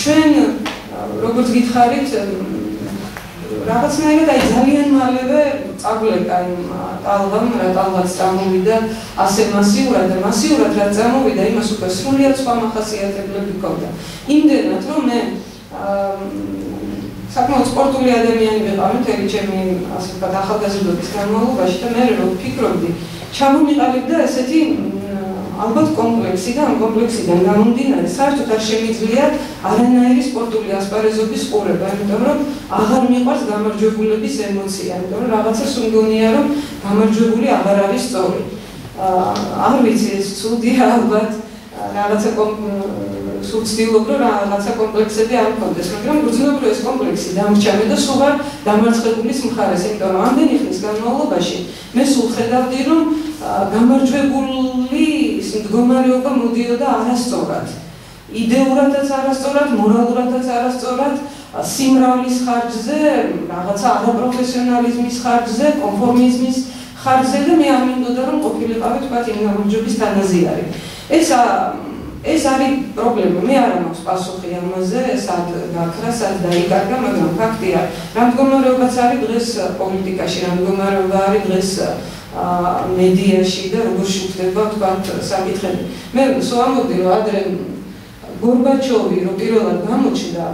ჩვენ როგორც გითხარით რაღაცნაირად აი ძალიან მალევე წაგვლეკა იმ ტალღამ, რა ტალღაც წამოვიდა ასე მასიურად და მასიურად რაც წამოვიდა, იმას უკვე სრულიად სხვა მახასიათებლები ჰქონდა. იმდენად რომ მე საკმაოდ სპორტული ადამიანი ვიყავი მთელი ჩემი ასე ვთქვათ ახალგაზრდობის განმავლობაში და მე რომ ვფიქრობდი, ჩამომიყალიბდა ესეთი ალბათ კომპლექსი და ამ კომპლექსიდან გამომდინარე საერთოდ არ შემიძლია არანაირი სპორტული ასპარეზობის ყურება, იმიტომ რომ აღარ მიყვარს გამარჯვებულების ემოცია, იმიტომ რომ რაღაცა სუნდონია რომ გამარჯვებული აღარ არის სწორი. არ ვიცი ეს ცუდია ალბათ რაღაცა სულ ვცდილობ რომ რაღაცა კომპლექსები არ მქონდეს, მაგრამ გრძნობ რომ ეს კომპლექსი დამრჩა და სულ არ დამარცხებულის მხარეს, იმიტომ რომ ამდენი ხნის განმავლობაში მე სულ ხედავდი რომ გამარჯვებული მდგომარეობა მოდიოდა არასწორად. იდეურადაც არასწორად, მორალურადაც არასწორად, სიმრავლის ხარჯზე, რაღაცა არაპროფესიონალიზმის ხარჯზე, კონფორმიზმის ხარჯზე და მე არ მინდოდა რომ ყოფილიყავი თქვათ იმ გამარჯვების თანაზიარი. ეს არის პრობლემა. მე არ მაქვს პასუხი ამაზე, სად გაქრა, სად დაიკარგა, მაგრამ ფაქტია, რა მდგომარეობაც არის დღეს პოლიტიკაში, რა მდგომარეობა არის დღეს მედიაში და როგორ შევხვდება თქვათ საკითხები. მე ვამბობდი რომ ადრე გორბაჩოვი რო პირველად გამოჩნდა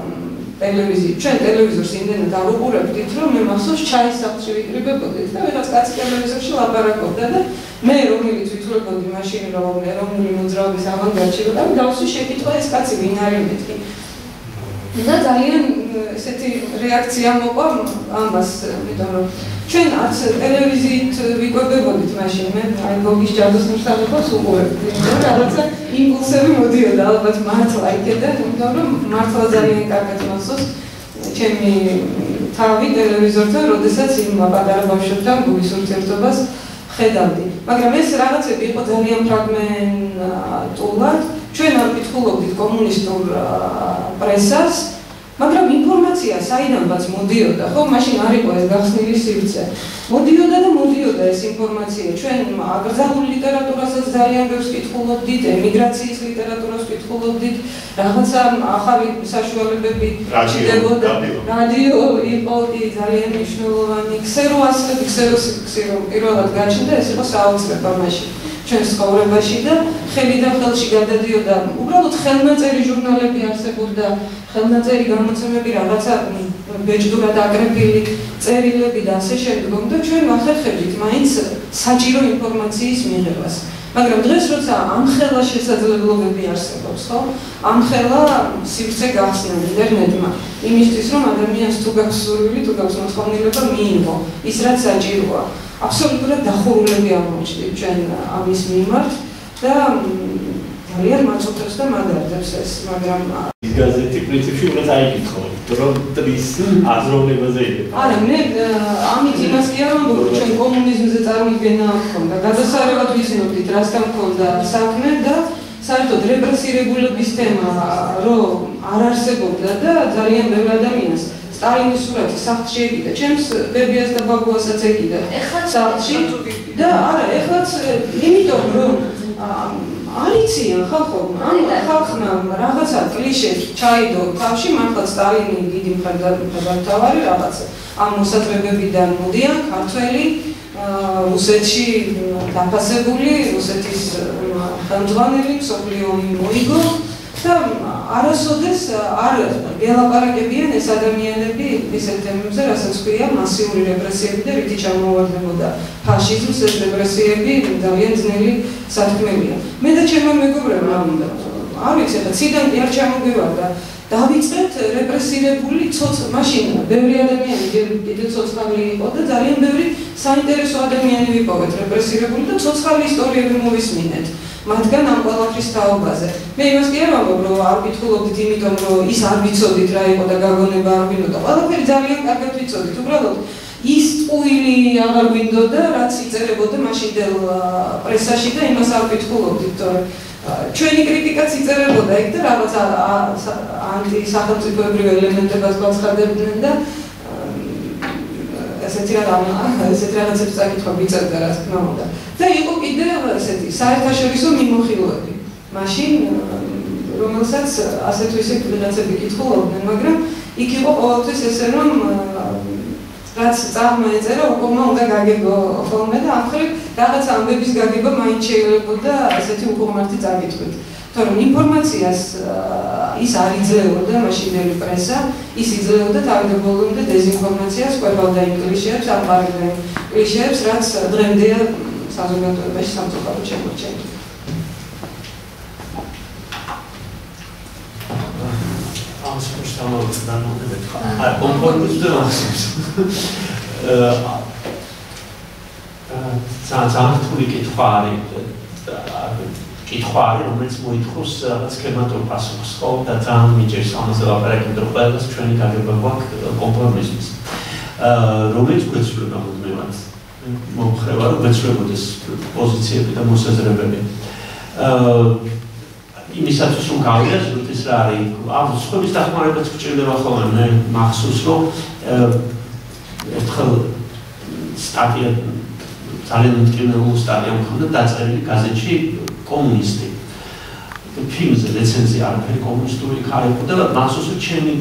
ტელევიზიით, ჩვენ ტელევიზორს იმდენად ავუყურებდით, რომ მე მახსოვს ჩაის სახლში ვიკრიბებოდით და ვიღაც კაცი ტელევიზორში ლაპარაკობდა და მე რომელიც ვითვლებოდი მაშინ რომ ეროვნული მოძრაობის ავანგარდში ვიყავ, დავსვი შეკითხვა ეს კაცი ვინ არის მეთქი. და ძალიან ესეთი რეაქცია მოყვა ამას, იმიტომ რომ ჩვენ არც ტელევიზიით ვიკვებებოდით მაშინ, მე აი გოგის ჯადოს მსახურებას უყურებდი, რაღაცა იმპულსები მოდიოდა ალბათ მართლა იქედან, იმიტომ რომ მართლა ძალიან კარგად მახსოვს ჩემი თავი ტელევიზორთან, როდესაც იმ პატარა ბავშვებთან გულის ურთიერთობას ხედავდი. მაგრამ ეს რაღაცები იყო ძალიან ფრაგმენტულად, ჩვენ არ ვკითხულობდით კომუნისტურ პრესას, მაგრამ ინფორმაცია საიდანაც მოდიოდა, ხო, მაშინ არ იყო ეს გახსნილი სივრცე. მოდიოდა და მოდიოდა ეს ინფორმაცია. ჩვენ აკრძალულ ლიტერატურასაც ძალიან ბევრს ვკითხულობდით, ემიგრაციის ლიტერატურას ვკითხულობდით, რაღაცა ახალი საშუალებები ჩნდებოდა. რადიო იყო ძალიან მნიშვნელოვანი. ქსერო ასლები, ქსერო პირველად გაჩნდა, ეს იყო საოცრება მაშინ. ჩვენს ცხოვრებაში და ხელიდან ხელში გადადიოდა უბრალოდ ხელნაწერი ჟურნალები არსებობდა, ხელნაწერი გამოცემები, რაღაცა ბეჭდურად აკრეფილი წერილები და ასე შემდგომ და ჩვენ ვახერხებდით მაინც საჭირო ინფორმაციის მიღებას. მაგრამ დღეს როცა ამხელა შესაძლებლობები არსებობს, ხო? ამხელა სივრცე გახსნა ინტერნეტმა იმისთვის რომ ადამიანს თუ გაქვს სურვილი, თუ გაქვს მოთხოვნილება მიიღო ის რაც საჭიროა. აბსოლუტურად დახურულები აღმოჩნდით ჩვენ ამის მიმართ და ძალიან მაწუხებს და მაგარებს ეს, მაგრამ ის გაზეთი პრინციპში უნდა წაიკითხო, რომ ტრის აზროვნებაზე იყო. არა, მე ამით იმას კი არ ვამბობ, რომ ჩვენ კომუნიზმზე წარმოდგენა ჰქონდა, გადასარევად ვიცნობდით, რასთან ჰქონდა საქმე და საერთოდ რეპრესირებულების თემა რომ არ არსებობდა და ძალიან ბევრ ადამიანს სტალინის სურათი სახლში ეკიდა, ჩემს ბებიას და ბაბუასაც ეკიდა სახლში და არა, ეხლაც იმიტომ რომ არიციან ხალხმა რაღაცა კლიშეს ჩაიდო თავში, მართლა სტალინი დიდი მხედართმთავარი რაღაცა ამ მოსაზრებებიდან მოდიან ქართველი რუსეთში დაფასებული, რუსეთის ხელმძღვანელი, მსოფლიო ომი მოიგო და არასოდეს არ გელაპარაკებიან ეს ადამიანები ისეთ თემებზე, რასაც ქვია მასიური რეპრესიები და რითი ჩამოვარდებოდა ფაშიზმს, ეს რეპრესიები ძალიან ძნელი სათქმელია. მე და ჩემმა მეგობრებმა არ ვიცი, ხა ციდან კი არ ჩამოგივარდა დავიწყეთ რეპრესირებული მაშინ ბევრი ადამიანი კიდე ცოცხალი იყო და ძალიან ბევრი საინტერესო ადამიანი ვიპოვეთ რეპრესირებული და ცოცხალი ისტორიები მოვისმინეთ მათგან ამ ყველაფრის თაობაზე. მე იმას კი არ ვამბობ, რომ არ ვითხულობდით იმიტომ, რომ ის არ ვიცოდით რა იყო და გაგონება არ გვინდოდა. ყველაფერი ძალიან კარგად ვიცოდით. უბრალოდ ის ტყუილი აღარ გვინდოდა, რაც იწერებოდა მაშინდელ პრესაში და იმას არ ვითხულობდით, თორე ჩვენი კრიტიკაც იწერებოდა იქ და რაღაც ანტისახელმწიფოებრივ ელემენტებად გვაცხადებდნენ და ესეთი რაღაცებს წაკითხვა ვიწერდა, რა თქმა უნდა. და იყო კიდევ ესეთი საერთაშორისო მიმოხილვები. მაშინ რომელსაც ასეთ ისეთ რაღაცები კითხულობდნენ, მაგრამ იქ იყო ყოველთვის ესე რომ რაც წარმოეწერა უკომა უნდა გაგებო ხოლმე და ამხრივ რაღაც ამბების გაგება მაინც შეიძლებოდა ესეთი უკომართი წაკითხვით. თორემ ინფორმაციას ის არ იძლეოდა მაშინდელი პრესა, ის იძლეოდა თავდაპირველად დეზინფორმაციას, ყვებავდა იმ კლიშეებს, ამყარებდა იმ კლიშეებს, რაც დღემდეა საზოგადოებაში სამწუხაროდ შემორჩენილი. კითხვა არის, რომელიც მოითხოვს რაღაც სქემატურ პასუხს, ხო? და ძალიან მიჭირს ამაზე ლაპარაკი, რომ ყველას ჩვენი გაგება გვაქვს კომპრომისის. რომელიც გვეცვლება მუდმივად. მომხრევა, რომ გვეცვლებოდეს პოზიციები და მოსაზრებები. იმისათვის რომ გავიაზროთ ეს რა არის, ამ სხვების დახმარებაც გვჭირდება ხოლმე, მე მახსოვს რომ ერთხელ სტატია ძალიან მტკივნეულ სტატია მქონდა დაწერილი გაზეთში კომუნისტი. ფილმზე რეცენზია არაფერი კომუნისტური არ იყო და მახსოვს რომ ჩემი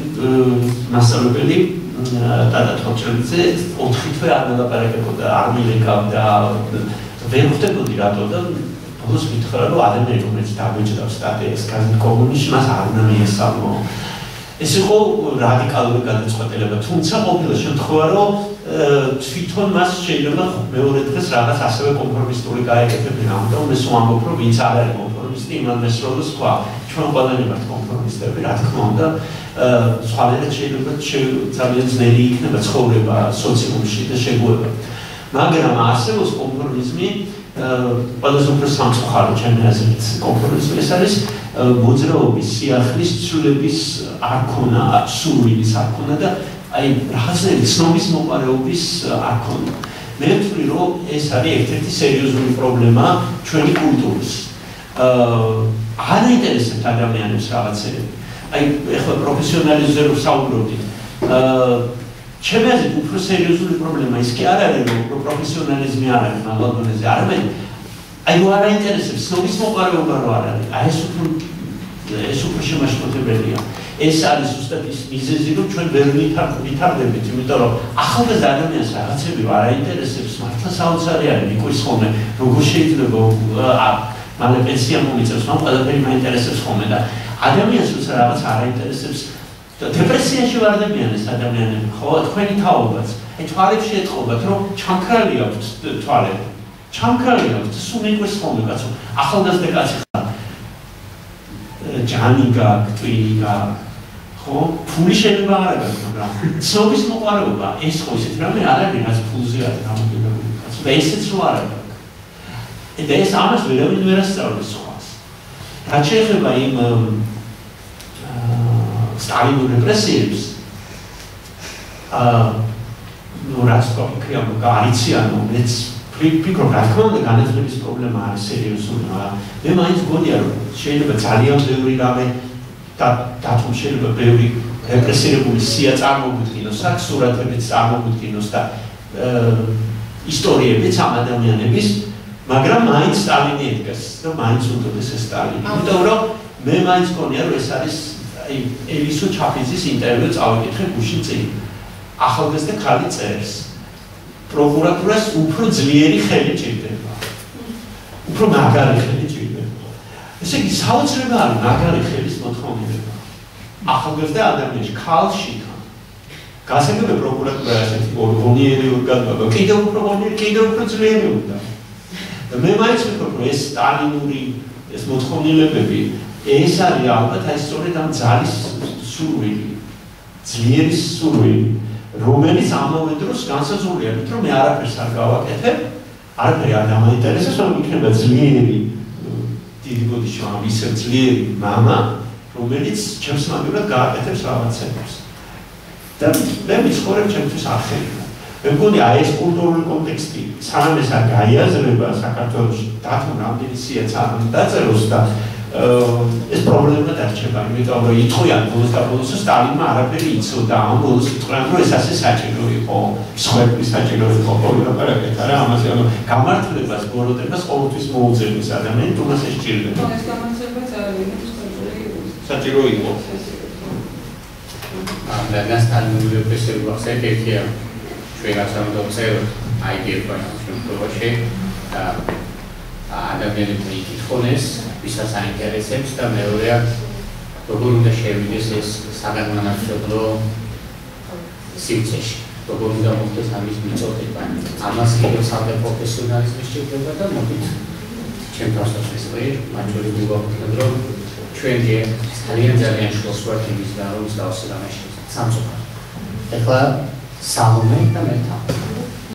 მასწავლებელი ტატა თოჩელიძე 4 თვე არ მელაპარაკებოდა, არ მილეკავდა, ვერ ხვდებოდი რატო და ბოლოს მითხრა რომ ადამიანი რომელიც დაგვეჭდავს სტატიას გაზეთ კომუნისტში მას არ უნდა მიესალმო. ეს იყო რადიკალური გადაწყვეტილება, თუმცა ყოფილა შემთხვევა რომ თვითონ მას შეიძლება მეორე დღეს რაღაც ასევე კომპრომისტული გაეკეთებინა. ამიტომ მე ვამბობ რომ ვინც არ არის კომპრომისტი, იმან მესროლოს თქვა, ჩვენ ყველანი ვართ კომპრომისტები, რა თქმა უნდა, სხვანაირად შეიძლება ძალიან ძნელი იქნება ცხოვრება სოციუმში და შეგუება. მაგრამ არსებობს კომპრომიზმი, ყველაზე უფრო სამწუხარო ჩემი აზრით კომპრომიზმი ეს არის მოძრაობის სიახლის ცვლილების არ ქონა, სურვილის არ ქონა და აი რაღაცნაირი ცნობის მოყარეობის არ ქონა. მე ვთვლი რომ ეს არის ერთ-ერთი სერიოზული პრობლემა ჩვენი კულტურის. არ აინტერესებთ ადამიანებს რაღაცები. აი ეხლა პროფესიონალიზმზე რომ საუბრობდით, ჩემი აზრით უფრო სერიოზული პრობლემა ის კი არ არის რომ პროფესიონალიზმი არ არის მაღალ დონეზე, არამედ აი არ აინტერესებს ცნობის მოყარეობა რო არ არის. აი ეს უფრო შემაშფოთებელია. ეს არის ზუსტად ის მიზეზი, რომ ჩვენ ვერ ვითარდებით, იმიტომ რომ ახალგაზრდა ადამიანს რაღაცები არ აინტერესებს, მართლა საოცარი არის, მიყვის ხოლმე, როგორ შეიძლება მალე პენსია მომიწევს, მაგრამ ყველაფერი მაინტერესებს ხოლმე და ადამიანს როცა რაღაც არ აინტერესებს, დეპრესიაში ვარდებიან ეს ადამიანები, ხო, თქვენი თაობაც. აი თვალებში ეთყობათ, რომ ჩამქრალი აქვთ თვალები. ჩამქრალი აქვთ, სულ მიყვის ხოლმე კაცო. ახალგაზრდა კაცი ხარ. ჯანი გაქვს, ტვინი გაქვს. ხო, ფული შეიძლება არ აქვს, მაგრამ ცნობის მოყარეობა, ეს ხო ისეთ რამე არ არის, რაც ფულზე არის გამოგებებული კაცო. და ესეც რო არ აქვს. და ეს ამას ვერავინ ვერ ასწავლის სხვას. რაც შეეხება იმ სტალინურ რეპრესიებს, ну რაც თქვია, გარიციანო, მეც ვფიქრობ, რა თქმა უნდა, განათლების პრობლემა არის სერიოზული, მაგრამ მე მაინც გონია, რომ შეიძლება ძალიან ბევრი რამე დათომ შეიძლება ბევრი რეპრესირებული სია წარმოგვიდგინოს, აქ სურათებიც წარმოგვიდგინოს და ისტორიებიც ამ ადამიანების, მაგრამ მაინც სტალინი ედგას და მაინც უნდოდეს ეს სტალინი. იმიტომ რომ მე მაინც გონია, რომ ეს არის ელისო ჩაფიძის ინტერვიუ წავიკითხე გუშინ წინ. ახალგაზრდა ქალი წერს. პროკურატურას უფრო ძლიერი ხელი ჭირდება. უფრო მაგარი ხელი ჭირდება. ესე იგი საოცრება არის მაგარი ხელის მოთხოვნა. ახალგაზრდა ადამიანში, ქალში გასაგებია პროკურატურა ასეთი ორგანიზებული ორგანოა, კიდევ უფრო გონიერი, კიდევ უფრო ძლიერი უნდა. და მე მაინც ვფიქრობ, რომ ეს სტალინური ეს მოთხოვნილებები, ეს არის ალბათ აი სწორედ ამ ძალის სურვილი, ძლიერი სურვილი, რომელიც ამავე დროს განსაზღვრულია, რომ მე არაფერს არ გავაკეთებ, არაფერი არ დამაინტერესებს, რომ იქნება ძლიერი დიდი ბოდიში ამ ისე ძლიერი მამა, რომელიც ჩემს მაგივრად გააკეთებს რაღაცებს. და მე ვიცხოვრებ ჩემთვის ახერხა. მე მგონი აი ეს კულტურული კონტექსტი, სანამ ეს არ გაიაზრება საქართველოში, დათომ რამდენი სიაც არ დაწეროს და ეს პრობლემა დარჩება, იმიტომ რომ იტყვიან ბოლოს და ბოლოს სტალინმა არაფერი იცოდა, ამ ბოლოს იტყვიან, რომ ეს ასე საჭირო იყო, სხვები საჭირო იყო, ყველაფერი არა, ამაზე გამართლებას, ბოროტებას ყოველთვის მოუძებნის ადამიანი, თუმცა ეს ჭირდება. ეს გამართლებაც არის საჭირო იყო. რადგან სტალინური რეპრესიები ვახსენეთ, ერთია ჩვენ გასამართლებლად წეროთ IDF შემთხვევაში და ადამიანები იკითხონ ეს, ვისაც აინტერესებს და მეორეა როგორ უნდა შევიდეს ეს საგანმანათლებლო სივრცეში, როგორ უნდა მოხდეს ამის მიწოდება. ამას კიდევ სამი პროფესიონალიზმი შეგვეძლო და მოდით ჩემ თავსაცის ვერ მაჩვენებელია ვიგვაქვს რომ ჩვენ ძალიან შლოს ვართ იმის და რომ მსგავსი რამე სამწუხაროდ. ეხლა სალომე და მე თავი.